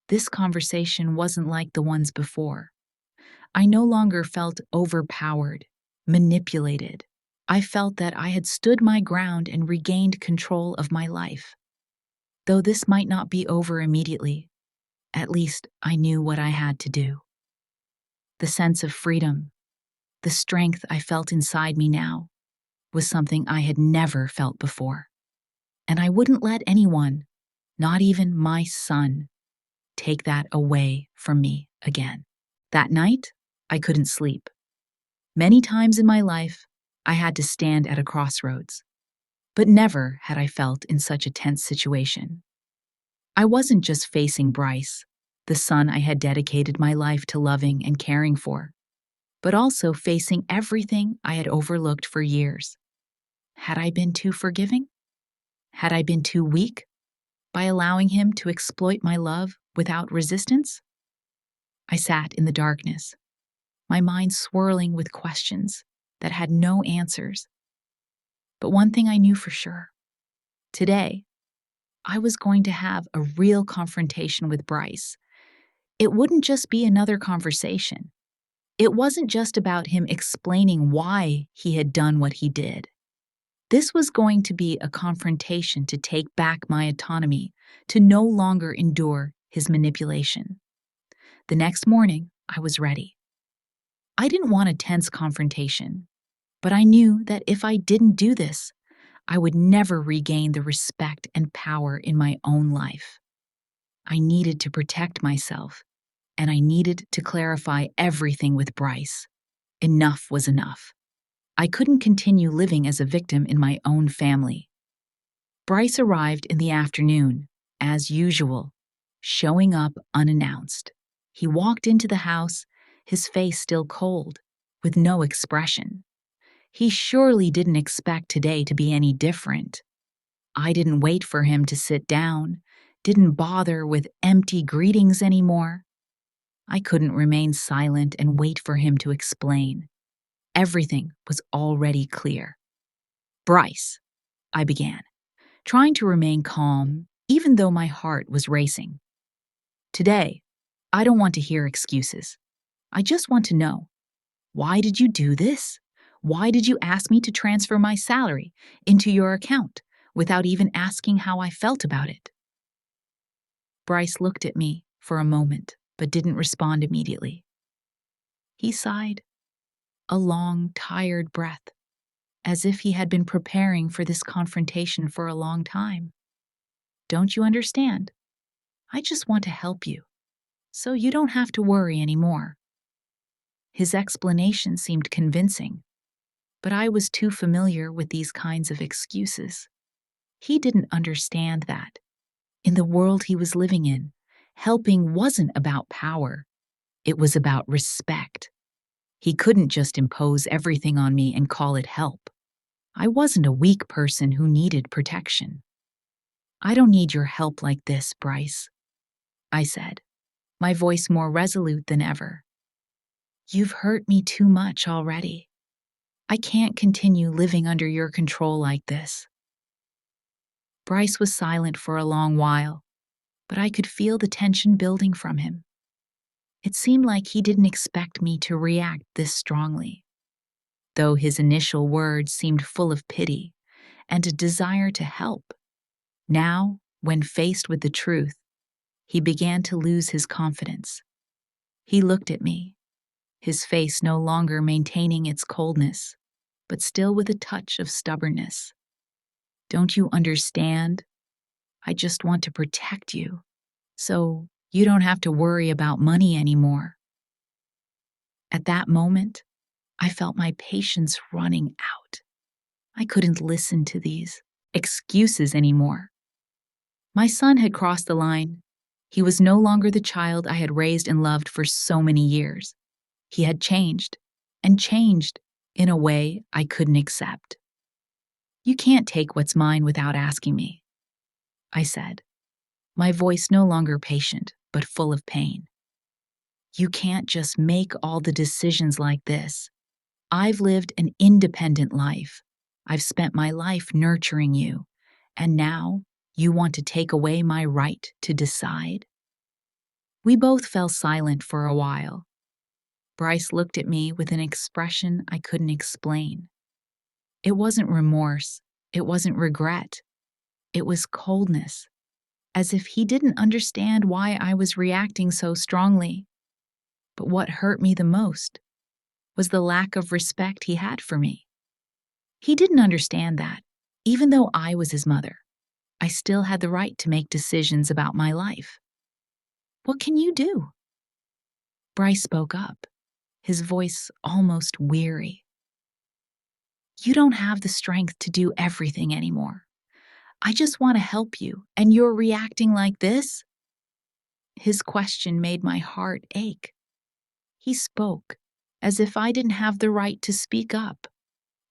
This conversation wasn't like the ones before. I no longer felt overpowered, manipulated. I felt that I had stood my ground and regained control of my life. Though this might not be over immediately, at least I knew what I had to do. The sense of freedom, the strength I felt inside me now, was something I had never felt before. And I wouldn't let anyone, not even my son, take that away from me again. That night, I couldn't sleep. Many times in my life, I had to stand at a crossroads, but never had I felt in such a tense situation. I wasn't just facing Bryce, the son I had dedicated my life to loving and caring for, but also facing everything I had overlooked for years. Had I been too forgiving? Had I been too weak by allowing him to exploit my love without resistance? I sat in the darkness, my mind swirling with questions that had no answers. But one thing I knew for sure. Today, I was going to have a real confrontation with Bryce. It wouldn't just be another conversation. It wasn't just about him explaining why he had done what he did. This was going to be a confrontation to take back my autonomy, to no longer endure his manipulation. The next morning, I was ready. I didn't want a tense confrontation, but I knew that if I didn't do this, I would never regain the respect and power in my own life. I needed to protect myself, and I needed to clarify everything with Bryce. Enough was enough. I couldn't continue living as a victim in my own family. Bryce arrived in the afternoon, as usual, showing up unannounced. He walked into the house, his face still cold, with no expression. He surely didn't expect today to be any different. I didn't wait for him to sit down, didn't bother with empty greetings anymore. I couldn't remain silent and wait for him to explain. Everything was already clear. Bryce, I began, trying to remain calm, even though my heart was racing. Today, I don't want to hear excuses. I just want to know, why did you do this? Why did you ask me to transfer my salary into your account without even asking how I felt about it? Bryce looked at me for a moment, but didn't respond immediately. He sighed, a long, tired breath, as if he had been preparing for this confrontation for a long time. Don't you understand? I just want to help you, so you don't have to worry anymore. His explanation seemed convincing, but I was too familiar with these kinds of excuses. He didn't understand that. In the world he was living in, helping wasn't about power, it was about respect. He couldn't just impose everything on me and call it help. I wasn't a weak person who needed protection. "I don't need your help like this, Bryce," I said, my voice more resolute than ever. "You've hurt me too much already. I can't continue living under your control like this." Bryce was silent for a long while, but I could feel the tension building from him. It seemed like he didn't expect me to react this strongly, though his initial words seemed full of pity and a desire to help. Now, when faced with the truth, he began to lose his confidence. He looked at me, his face no longer maintaining its coldness, but still with a touch of stubbornness. "Don't you understand? I just want to protect you, so you don't have to worry about money anymore." At that moment, I felt my patience running out. I couldn't listen to these excuses anymore. My son had crossed the line. He was no longer the child I had raised and loved for so many years. He had changed, and changed in a way I couldn't accept. "You can't take what's mine without asking me," I said, my voice no longer patient, but full of pain. "You can't just make all the decisions like this. I've lived an independent life. I've spent my life nurturing you, and now you want to take away my right to decide?" We both fell silent for a while. Bryce looked at me with an expression I couldn't explain. It wasn't remorse, it wasn't regret. It was coldness, as if he didn't understand why I was reacting so strongly. But what hurt me the most was the lack of respect he had for me. He didn't understand that, even though I was his mother, I still had the right to make decisions about my life. "What can you do?" Bryce spoke up, his voice almost weary. "You don't have the strength to do everything anymore. I just want to help you, and you're reacting like this?" His question made my heart ache. He spoke as if I didn't have the right to speak up,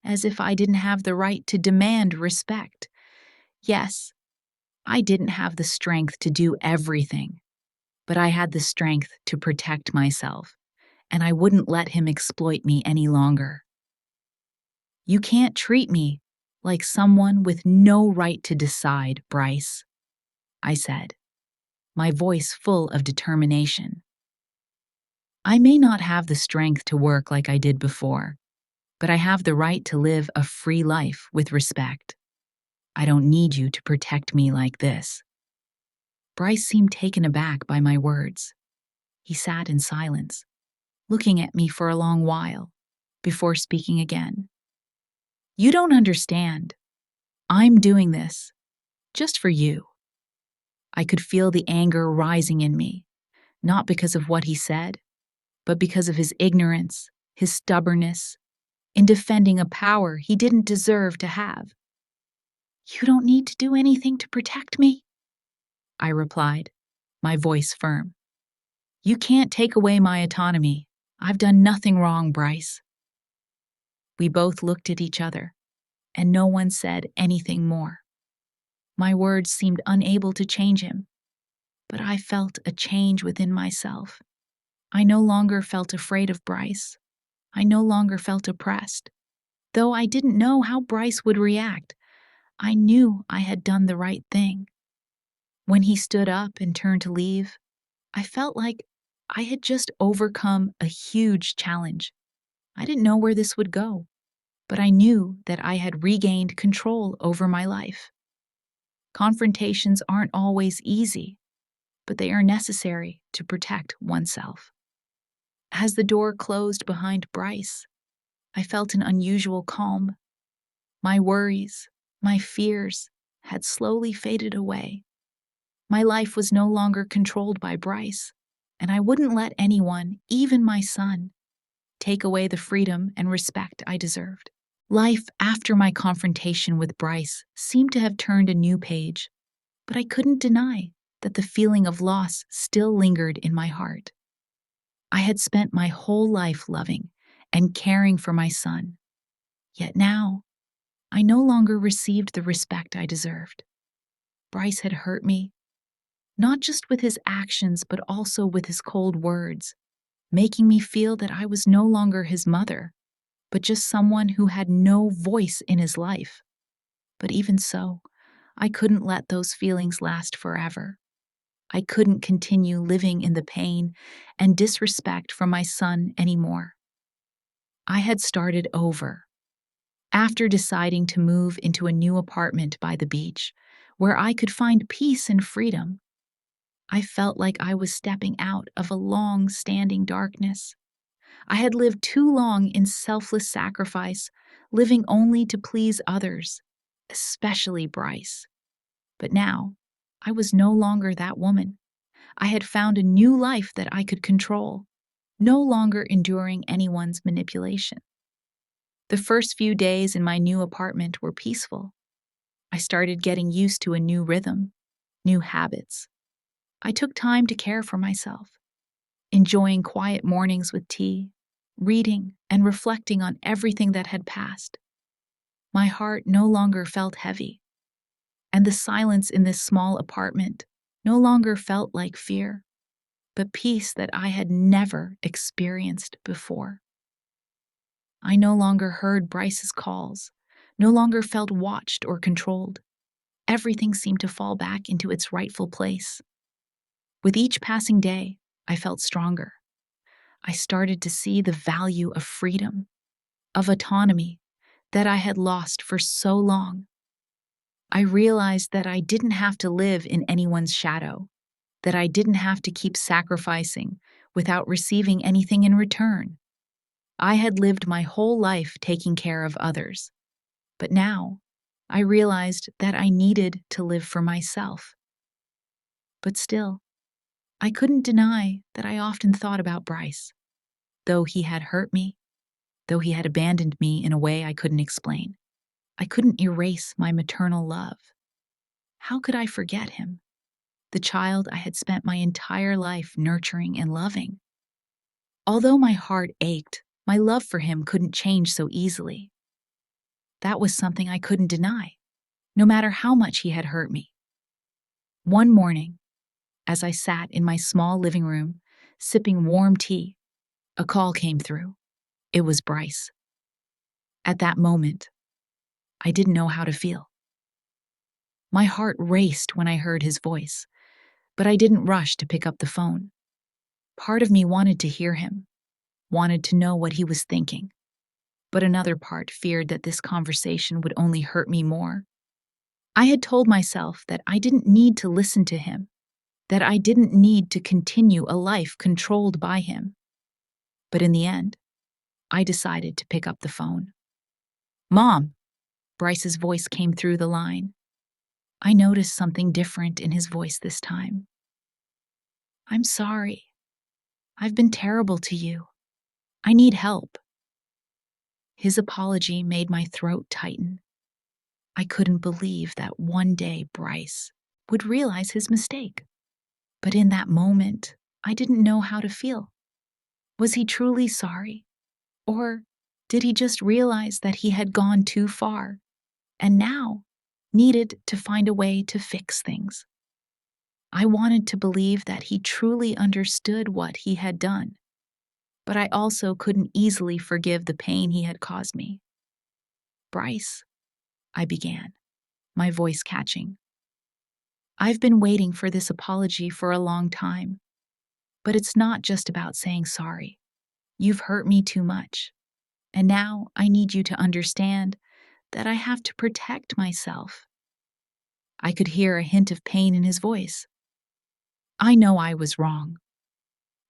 as if I didn't have the right to demand respect. Yes, I didn't have the strength to do everything, but I had the strength to protect myself, and I wouldn't let him exploit me any longer. "You can't treat me like someone with no right to decide, Bryce," I said, my voice full of determination. "I may not have the strength to work like I did before, but I have the right to live a free life with respect. I don't need you to protect me like this." Bryce seemed taken aback by my words. He sat in silence, looking at me for a long while, before speaking again. "You don't understand. I'm doing this just for you." I could feel the anger rising in me, not because of what he said, but because of his ignorance, his stubbornness, in defending a power he didn't deserve to have. "You don't need to do anything to protect me," I replied, my voice firm. "You can't take away my autonomy. I've done nothing wrong, Bryce." We both looked at each other, and no one said anything more. My words seemed unable to change him, but I felt a change within myself. I no longer felt afraid of Bryce. I no longer felt oppressed. Though I didn't know how Bryce would react, I knew I had done the right thing. When he stood up and turned to leave, I felt like I had just overcome a huge challenge. I didn't know where this would go, but I knew that I had regained control over my life. Confrontations aren't always easy, but they are necessary to protect oneself. As the door closed behind Bryce, I felt an unusual calm. My worries, my fears, had slowly faded away. My life was no longer controlled by Bryce, and I wouldn't let anyone, even my son, take away the freedom and respect I deserved. Life after my confrontation with Bryce seemed to have turned a new page, but I couldn't deny that the feeling of loss still lingered in my heart. I had spent my whole life loving and caring for my son, yet now I no longer received the respect I deserved. Bryce had hurt me, not just with his actions, but also with his cold words, making me feel that I was no longer his mother, but just someone who had no voice in his life. But even so, I couldn't let those feelings last forever. I couldn't continue living in the pain and disrespect from my son anymore. I had started over. After deciding to move into a new apartment by the beach, where I could find peace and freedom, I felt like I was stepping out of a long-standing darkness. I had lived too long in selfless sacrifice, living only to please others, especially Bryce. But now, I was no longer that woman. I had found a new life that I could control, no longer enduring anyone's manipulation. The first few days in my new apartment were peaceful. I started getting used to a new rhythm, new habits. I took time to care for myself, enjoying quiet mornings with tea, reading, and reflecting on everything that had passed. My heart no longer felt heavy, and the silence in this small apartment no longer felt like fear, but peace that I had never experienced before. I no longer heard Bryce's calls, no longer felt watched or controlled. Everything seemed to fall back into its rightful place. With each passing day, I felt stronger. I started to see the value of freedom, of autonomy that I had lost for so long. I realized that I didn't have to live in anyone's shadow, that I didn't have to keep sacrificing without receiving anything in return. I had lived my whole life taking care of others, but now I realized that I needed to live for myself. But still, I couldn't deny that I often thought about Bryce. Though he had hurt me, though he had abandoned me in a way I couldn't explain, I couldn't erase my maternal love. How could I forget him, the child I had spent my entire life nurturing and loving? Although my heart ached, my love for him couldn't change so easily. That was something I couldn't deny, no matter how much he had hurt me. One morning, as I sat in my small living room, sipping warm tea, a call came through. It was Bryce. At that moment, I didn't know how to feel. My heart raced when I heard his voice, but I didn't rush to pick up the phone. Part of me wanted to hear him, wanted to know what he was thinking, but another part feared that this conversation would only hurt me more. I had told myself that I didn't need to listen to him, that I didn't need to continue a life controlled by him. But in the end, I decided to pick up the phone. "Mom," Bryce's voice came through the line. I noticed something different in his voice this time. "I'm sorry. I've been terrible to you. I need help." His apology made my throat tighten. I couldn't believe that one day Bryce would realize his mistake. But in that moment, I didn't know how to feel. Was he truly sorry? Or did he just realize that he had gone too far and now needed to find a way to fix things? I wanted to believe that he truly understood what he had done, but I also couldn't easily forgive the pain he had caused me. "Bryce," I began, my voice catching. "I've been waiting for this apology for a long time, but it's not just about saying sorry. You've hurt me too much, and now I need you to understand that I have to protect myself." I could hear a hint of pain in his voice. "I know I was wrong,"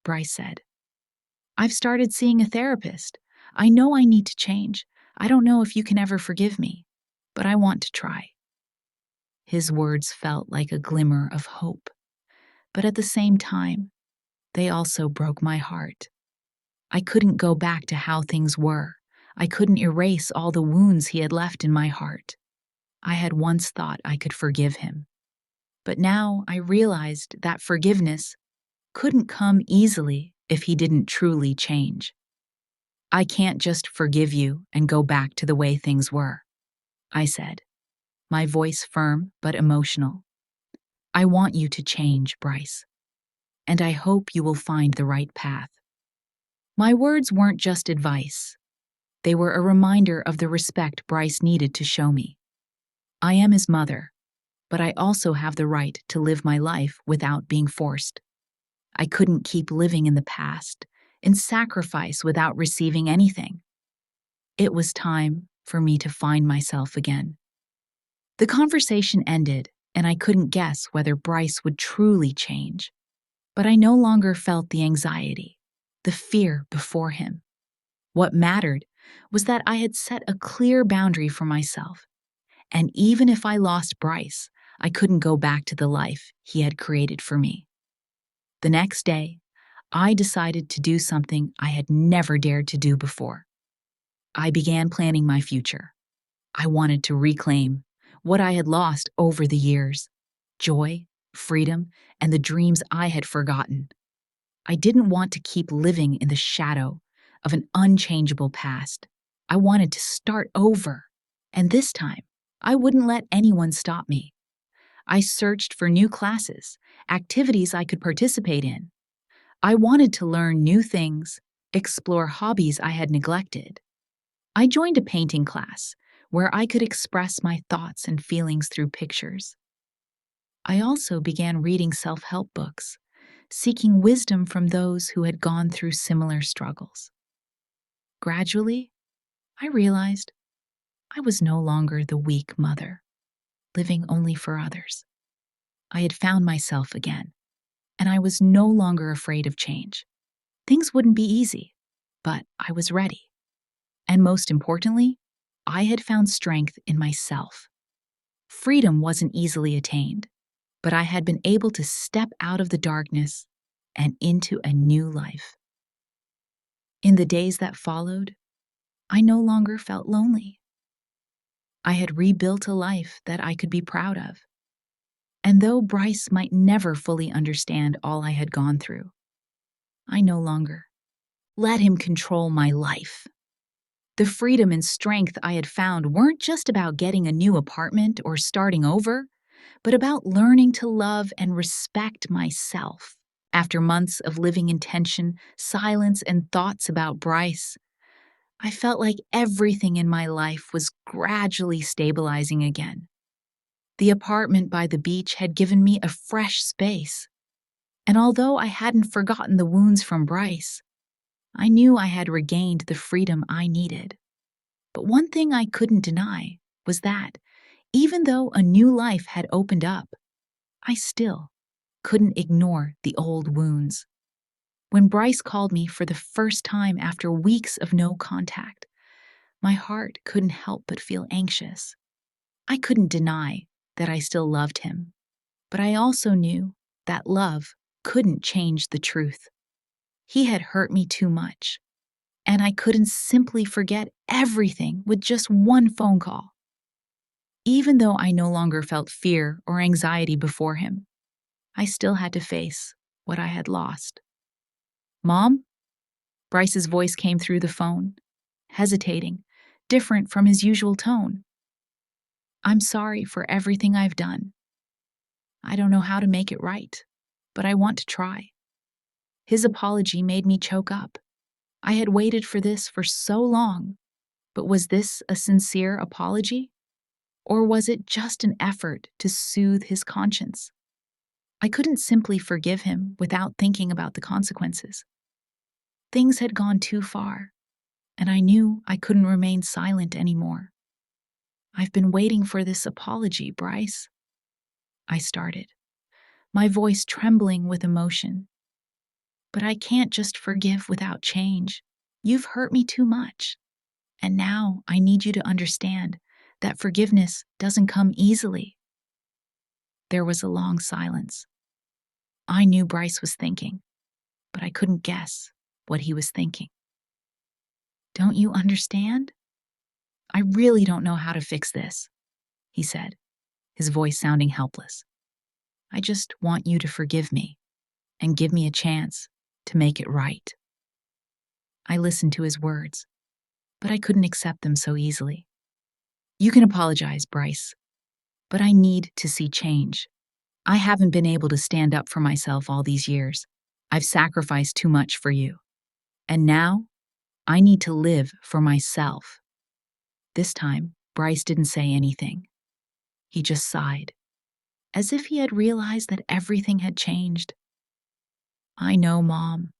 Bryce said. "I've started seeing a therapist. I know I need to change. I don't know if you can ever forgive me, but I want to try." His words felt like a glimmer of hope, but at the same time, they also broke my heart. I couldn't go back to how things were. I couldn't erase all the wounds he had left in my heart. I had once thought I could forgive him, but now I realized that forgiveness couldn't come easily if he didn't truly change. I can't just forgive you and go back to the way things were, I said, my voice firm but emotional. I want you to change, Bryce, and I hope you will find the right path. My words weren't just advice. They were a reminder of the respect Bryce needed to show me. I am his mother, but I also have the right to live my life without being forced. I couldn't keep living in the past, in sacrifice without receiving anything. It was time for me to find myself again. The conversation ended, and I couldn't guess whether Bryce would truly change. But I no longer felt the anxiety, the fear before him. What mattered was that I had set a clear boundary for myself, and even if I lost Bryce, I couldn't go back to the life he had created for me. The next day, I decided to do something I had never dared to do before. I began planning my future. I wanted to reclaim what I had lost over the years: joy, freedom, and the dreams I had forgotten. I didn't want to keep living in the shadow of an unchangeable past. I wanted to start over, and this time, I wouldn't let anyone stop me. I searched for new classes, activities I could participate in. I wanted to learn new things, explore hobbies I had neglected. I joined a painting class where I could express my thoughts and feelings through pictures. I also began reading self-help books, seeking wisdom from those who had gone through similar struggles. Gradually, I realized I was no longer the weak mother, living only for others. I had found myself again, and I was no longer afraid of change. Things wouldn't be easy, but I was ready. And most importantly, I had found strength in myself. Freedom wasn't easily attained, but I had been able to step out of the darkness and into a new life. In the days that followed, I no longer felt lonely. I had rebuilt a life that I could be proud of. And though Bryce might never fully understand all I had gone through, I no longer let him control my life. The freedom and strength I had found weren't just about getting a new apartment or starting over, but about learning to love and respect myself. After months of living in tension, silence, and thoughts about Bryce, I felt like everything in my life was gradually stabilizing again. The apartment by the beach had given me a fresh space, and although I hadn't forgotten the wounds from Bryce, I knew I had regained the freedom I needed. But one thing I couldn't deny was that, even though a new life had opened up, I still couldn't ignore the old wounds. When Bryce called me for the first time after weeks of no contact, my heart couldn't help but feel anxious. I couldn't deny that I still loved him, but I also knew that love couldn't change the truth. He had hurt me too much, and I couldn't simply forget everything with just one phone call. Even though I no longer felt fear or anxiety before him, I still had to face what I had lost. "Mom?" Bryce's voice came through the phone, hesitating, different from his usual tone. "I'm sorry for everything I've done. I don't know how to make it right, but I want to try." His apology made me choke up. I had waited for this for so long, but was this a sincere apology? Or was it just an effort to soothe his conscience? I couldn't simply forgive him without thinking about the consequences. Things had gone too far, and I knew I couldn't remain silent anymore. "I've been waiting for this apology, Bryce," I started, my voice trembling with emotion. "But I can't just forgive without change. You've hurt me too much. And now I need you to understand that forgiveness doesn't come easily." There was a long silence. I knew Bryce was thinking, but I couldn't guess what he was thinking. Don't you understand? I really don't know how to fix this, he said, his voice sounding helpless. I just want you to forgive me and give me a chance to make it right. I listened to his words, but I couldn't accept them so easily. You can apologize, Bryce, but I need to see change. I haven't been able to stand up for myself all these years. I've sacrificed too much for you. And now, I need to live for myself. This time, Bryce didn't say anything. He just sighed, as if he had realized that everything had changed. I know, Mom.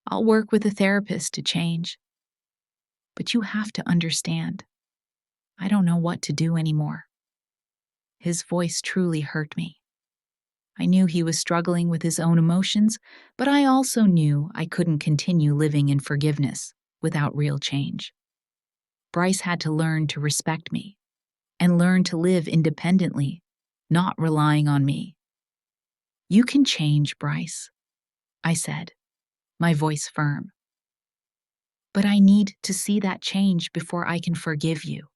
I'll work with a therapist to change. But you have to understand. I don't know what to do anymore. His voice truly hurt me. I knew he was struggling with his own emotions, but I also knew I couldn't continue living in forgiveness without real change. Bryce had to learn to respect me and learn to live independently, not relying on me. You can change, Bryce, I said, my voice firm. But I need to see that change before I can forgive you.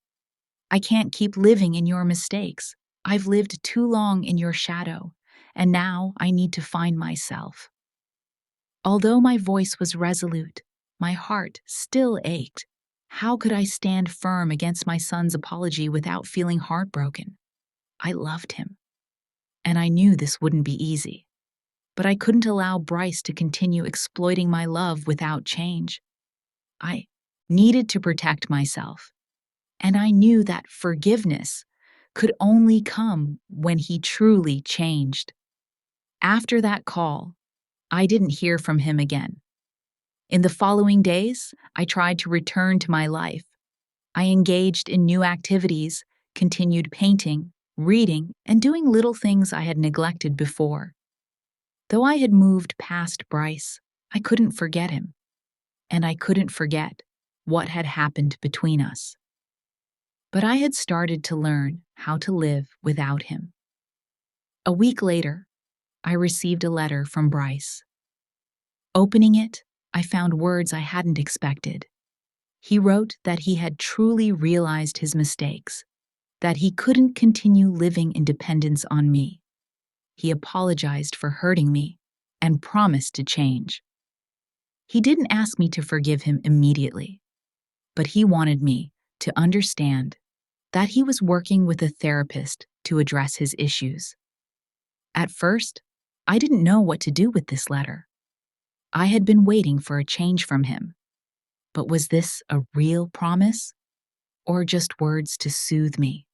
I can't keep living in your mistakes. I've lived too long in your shadow, and now I need to find myself. Although my voice was resolute, my heart still ached. How could I stand firm against my son's apology without feeling heartbroken? I loved him, and I knew this wouldn't be easy. But I couldn't allow Bryce to continue exploiting my love without change. I needed to protect myself, and I knew that forgiveness could only come when he truly changed. After that call, I didn't hear from him again. In the following days, I tried to return to my life. I engaged in new activities, continued painting, reading, and doing little things I had neglected before. Though I had moved past Bryce, I couldn't forget him, and I couldn't forget what had happened between us. But I had started to learn how to live without him. A week later, I received a letter from Bryce. Opening it, I found words I hadn't expected. He wrote that he had truly realized his mistakes, that he couldn't continue living in dependence on me. He apologized for hurting me and promised to change. He didn't ask me to forgive him immediately, but he wanted me to understand that he was working with a therapist to address his issues. At first, I didn't know what to do with this letter. I had been waiting for a change from him. But was this a real promise, or just words to soothe me?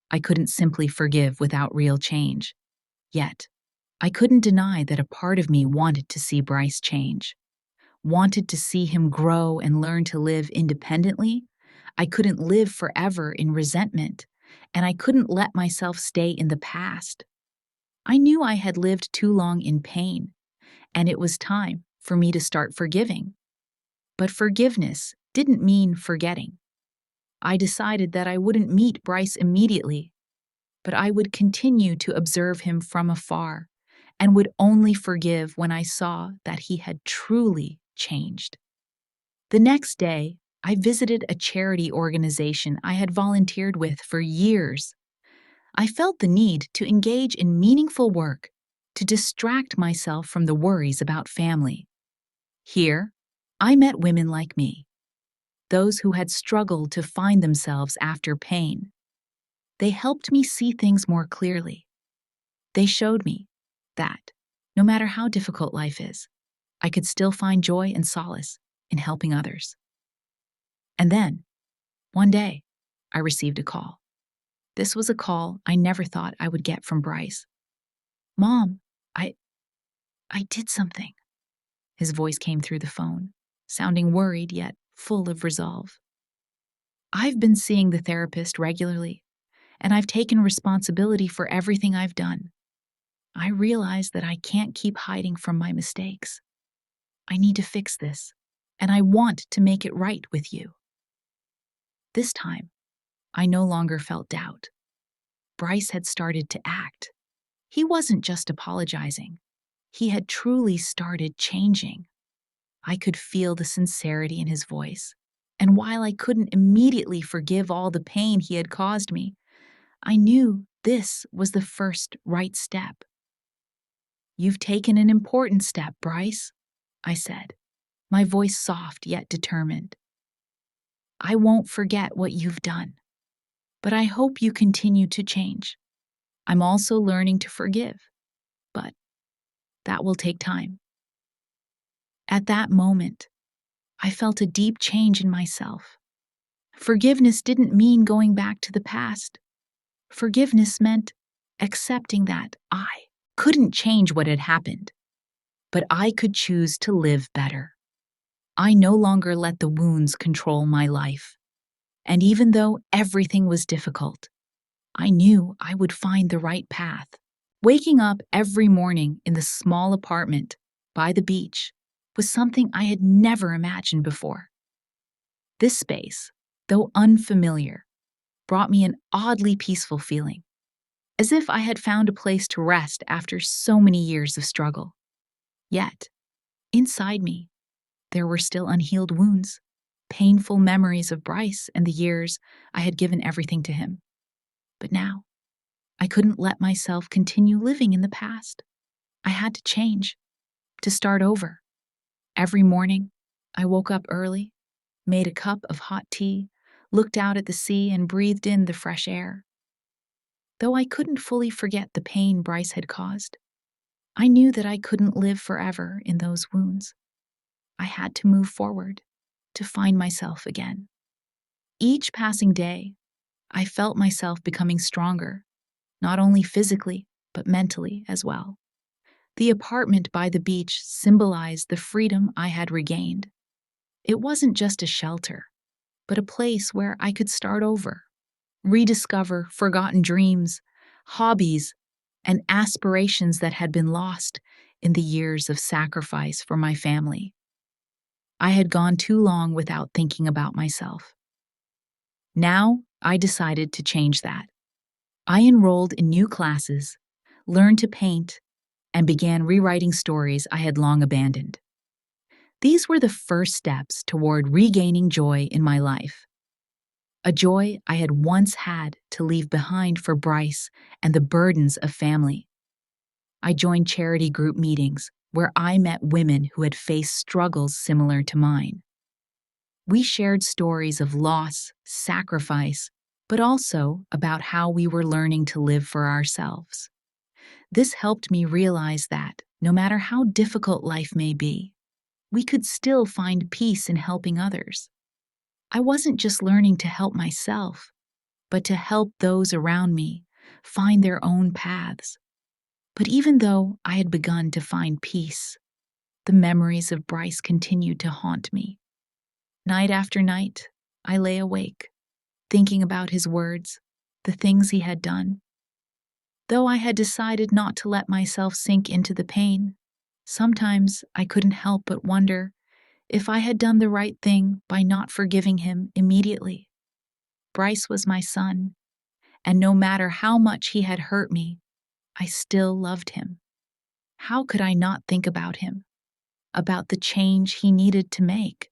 I couldn't simply forgive without real change. Yet, I couldn't deny that a part of me wanted to see Bryce change, wanted to see him grow and learn to live independently. I couldn't live forever in resentment, and I couldn't let myself stay in the past. I knew I had lived too long in pain, and it was time for me to start forgiving. But forgiveness didn't mean forgetting. I decided that I wouldn't meet Bryce immediately, but I would continue to observe him from afar and would only forgive when I saw that he had truly changed. The next day, I visited a charity organization I had volunteered with for years. I felt the need to engage in meaningful work to distract myself from the worries about family. Here, I met women like me, those who had struggled to find themselves after pain. They helped me see things more clearly. They showed me that, no matter how difficult life is, I could still find joy and solace in helping others. And then, one day, I received a call. This was a call I never thought I would get from Bryce. Mom, I did something. His voice came through the phone, sounding worried yet full of resolve. I've been seeing the therapist regularly, and I've taken responsibility for everything I've done. I realize that I can't keep hiding from my mistakes. I need to fix this, and I want to make it right with you. This time, I no longer felt doubt. Bryce had started to act. He wasn't just apologizing. He had truly started changing. I could feel the sincerity in his voice, And while I couldn't immediately forgive all the pain he had caused me, I knew this was the first right step. "You've taken an important step, Bryce," I said, my voice soft yet determined. "I won't forget what you've done, but I hope you continue to change. I'm also learning to forgive, but that will take time." At that moment, I felt a deep change in myself. Forgiveness didn't mean going back to the past. Forgiveness meant accepting that I couldn't change what had happened, but I could choose to live better. I no longer let the wounds control my life. And even though everything was difficult, I knew I would find the right path. Waking up every morning in the small apartment by the beach was something I had never imagined before. This space, though unfamiliar, brought me an oddly peaceful feeling, as if I had found a place to rest after so many years of struggle. Yet, inside me, there were still unhealed wounds, painful memories of Bryce and the years I had given everything to him. But now, I couldn't let myself continue living in the past. I had to change, to start over. Every morning, I woke up early, made a cup of hot tea, looked out at the sea, and breathed in the fresh air. Though I couldn't fully forget the pain Bryce had caused, I knew that I couldn't live forever in those wounds. I had to move forward, to find myself again. Each passing day, I felt myself becoming stronger, not only physically, but mentally as well. The apartment by the beach symbolized the freedom I had regained. It wasn't just a shelter, but a place where I could start over, rediscover forgotten dreams, hobbies, and aspirations that had been lost in the years of sacrifice for my family. I had gone too long without thinking about myself. Now, I decided to change that. I enrolled in new classes, learned to paint, and began rewriting stories I had long abandoned. These were the first steps toward regaining joy in my life, a joy I had once had to leave behind for Bryce and the burdens of family. I joined charity group meetings where I met women who had faced struggles similar to mine. We shared stories of loss, sacrifice, but also about how we were learning to live for ourselves. This helped me realize that, no matter how difficult life may be, we could still find peace in helping others. I wasn't just learning to help myself, but to help those around me find their own paths. But even though I had begun to find peace, the memories of Bryce continued to haunt me. Night after night, I lay awake, thinking about his words, the things he had done. Though I had decided not to let myself sink into the pain, sometimes I couldn't help but wonder if I had done the right thing by not forgiving him immediately. Bryce was my son, and no matter how much he had hurt me, I still loved him. How could I not think about him, about the change he needed to make?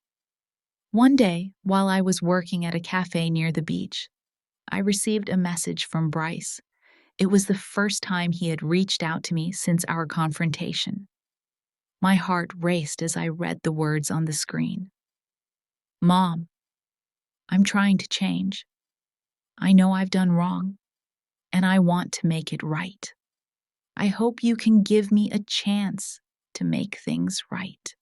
One day, while I was working at a cafe near the beach, I received a message from Bryce. It was the first time he had reached out to me since our confrontation. My heart raced as I read the words on the screen. "Mom, I'm trying to change. I know I've done wrong, and I want to make it right. I hope you can give me a chance to make things right."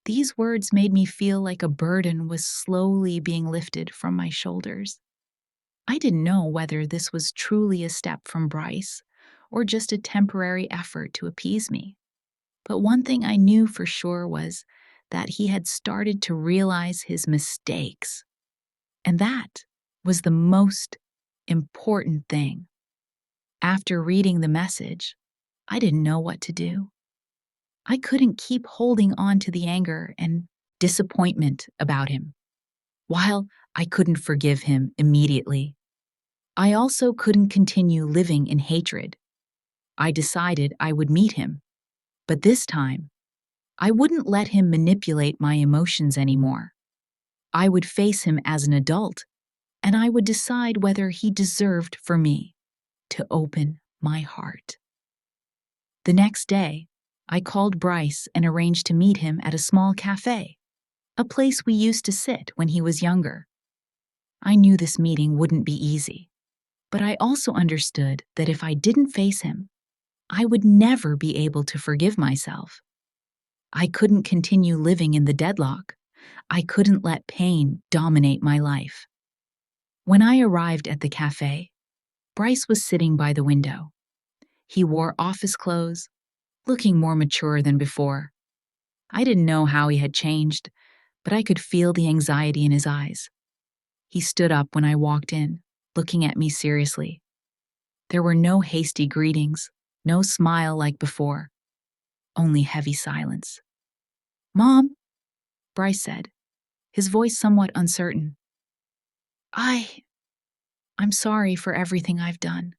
These words made me feel like a burden was slowly being lifted from my shoulders. I didn't know whether this was truly a step from Bryce or just a temporary effort to appease me. But one thing I knew for sure was that he had started to realize his mistakes. And that was the most important thing. After reading the message, I didn't know what to do. I couldn't keep holding on to the anger and disappointment about him. While I couldn't forgive him immediately, I also couldn't continue living in hatred. I decided I would meet him, but this time, I wouldn't let him manipulate my emotions anymore. I would face him as an adult, and I would decide whether he deserved for me to open my heart. The next day, I called Bryce and arranged to meet him at a small cafe, a place we used to sit when he was younger. I knew this meeting wouldn't be easy, but I also understood that if I didn't face him, I would never be able to forgive myself. I couldn't continue living in the deadlock. I couldn't let pain dominate my life. When I arrived at the cafe, Bryce was sitting by the window. He wore office clothes, looking more mature than before. I didn't know how he had changed, but I could feel the anxiety in his eyes. He stood up when I walked in, looking at me seriously. There were no hasty greetings, no smile like before, only heavy silence. "Mom," Bryce said, his voice somewhat uncertain. I'm sorry for everything I've done.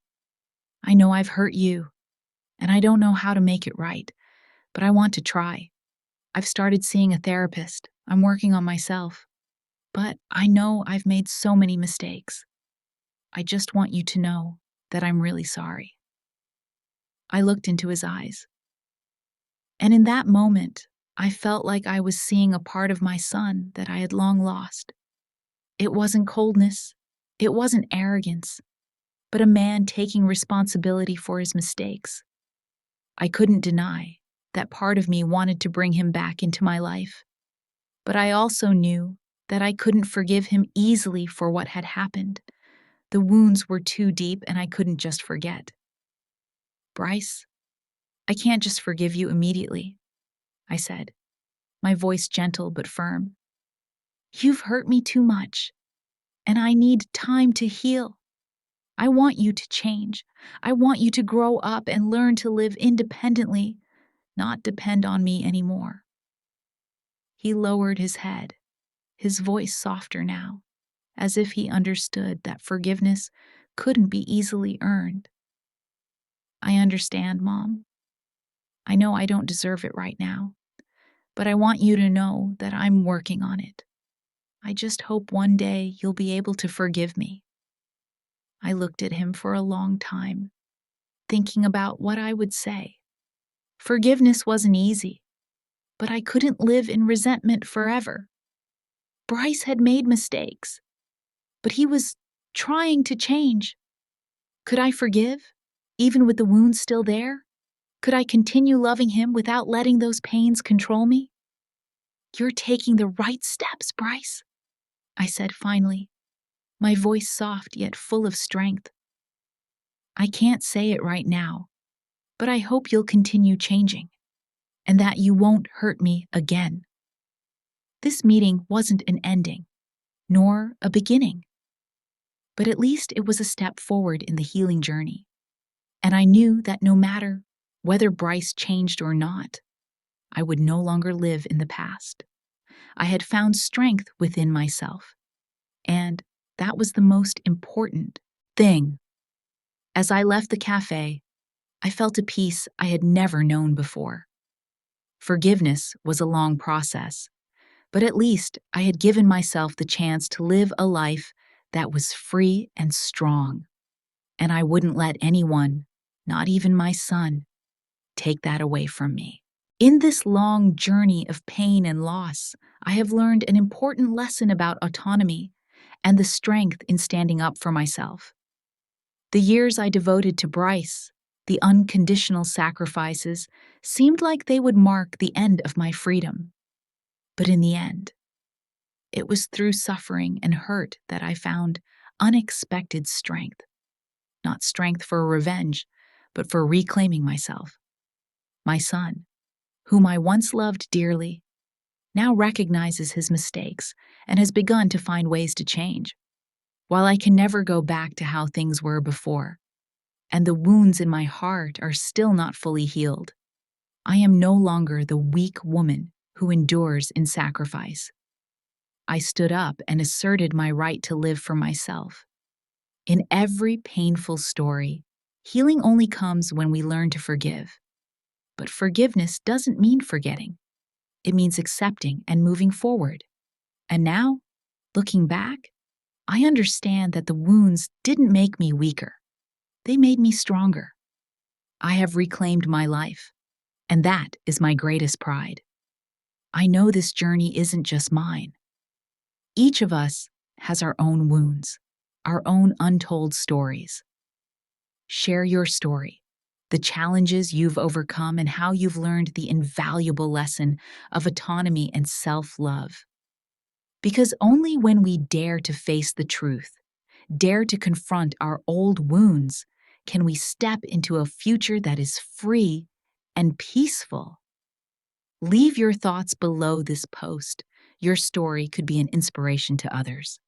I know I've hurt you, and I don't know how to make it right, but I want to try. I've started seeing a therapist. I'm working on myself. But I know I've made so many mistakes. I just want you to know that I'm really sorry." I looked into his eyes, and in that moment, I felt like I was seeing a part of my son that I had long lost. It wasn't coldness, it wasn't arrogance, but a man taking responsibility for his mistakes. I couldn't deny that part of me wanted to bring him back into my life, but I also knew that I couldn't forgive him easily for what had happened. The wounds were too deep and I couldn't just forget. "Bryce, I can't just forgive you immediately," I said, my voice gentle but firm. "You've hurt me too much, and I need time to heal. I want you to change. I want you to grow up and learn to live independently, not depend on me anymore." He lowered his head, his voice softer now, as if he understood that forgiveness couldn't be easily earned. "I understand, Mom. I know I don't deserve it right now, but I want you to know that I'm working on it. I just hope one day you'll be able to forgive me." I looked at him for a long time, thinking about what I would say. Forgiveness wasn't easy, but I couldn't live in resentment forever. Bryce had made mistakes, but he was trying to change. Could I forgive, even with the wounds still there? Could I continue loving him without letting those pains control me? "You're taking the right steps, Bryce," I said finally, my voice soft yet full of strength. "I can't say it right now, but I hope you'll continue changing, and that you won't hurt me again." This meeting wasn't an ending, nor a beginning, but at least it was a step forward in the healing journey. And I knew that no matter whether Bryce changed or not, I would no longer live in the past. I had found strength within myself, and that was the most important thing. As I left the cafe, I felt a peace I had never known before. Forgiveness was a long process, but at least I had given myself the chance to live a life that was free and strong, and I wouldn't let anyone, not even my son, take that away from me. In this long journey of pain and loss, I have learned an important lesson about autonomy and the strength in standing up for myself. The years I devoted to Bryce, the unconditional sacrifices, seemed like they would mark the end of my freedom. But in the end, it was through suffering and hurt that I found unexpected strength. Not strength for revenge, but for reclaiming myself. My son, whom I once loved dearly, now recognizes his mistakes and has begun to find ways to change. While I can never go back to how things were before, and the wounds in my heart are still not fully healed, I am no longer the weak woman who endures in sacrifice. I stood up and asserted my right to live for myself. In every painful story, healing only comes when we learn to forgive. But forgiveness doesn't mean forgetting. It means accepting and moving forward. And now, Looking back, I understand that the wounds didn't make me weaker. They made me stronger. I have reclaimed my life, and that is my greatest pride. I know this journey isn't just mine. Each of us has our own wounds, our own untold stories. Share your story, the challenges you've overcome, and how you've learned the invaluable lesson of autonomy and self-love. Because only when we dare to face the truth, dare to confront our old wounds, can we step into a future that is free and peaceful. Leave your thoughts below this post. Your story could be an inspiration to others.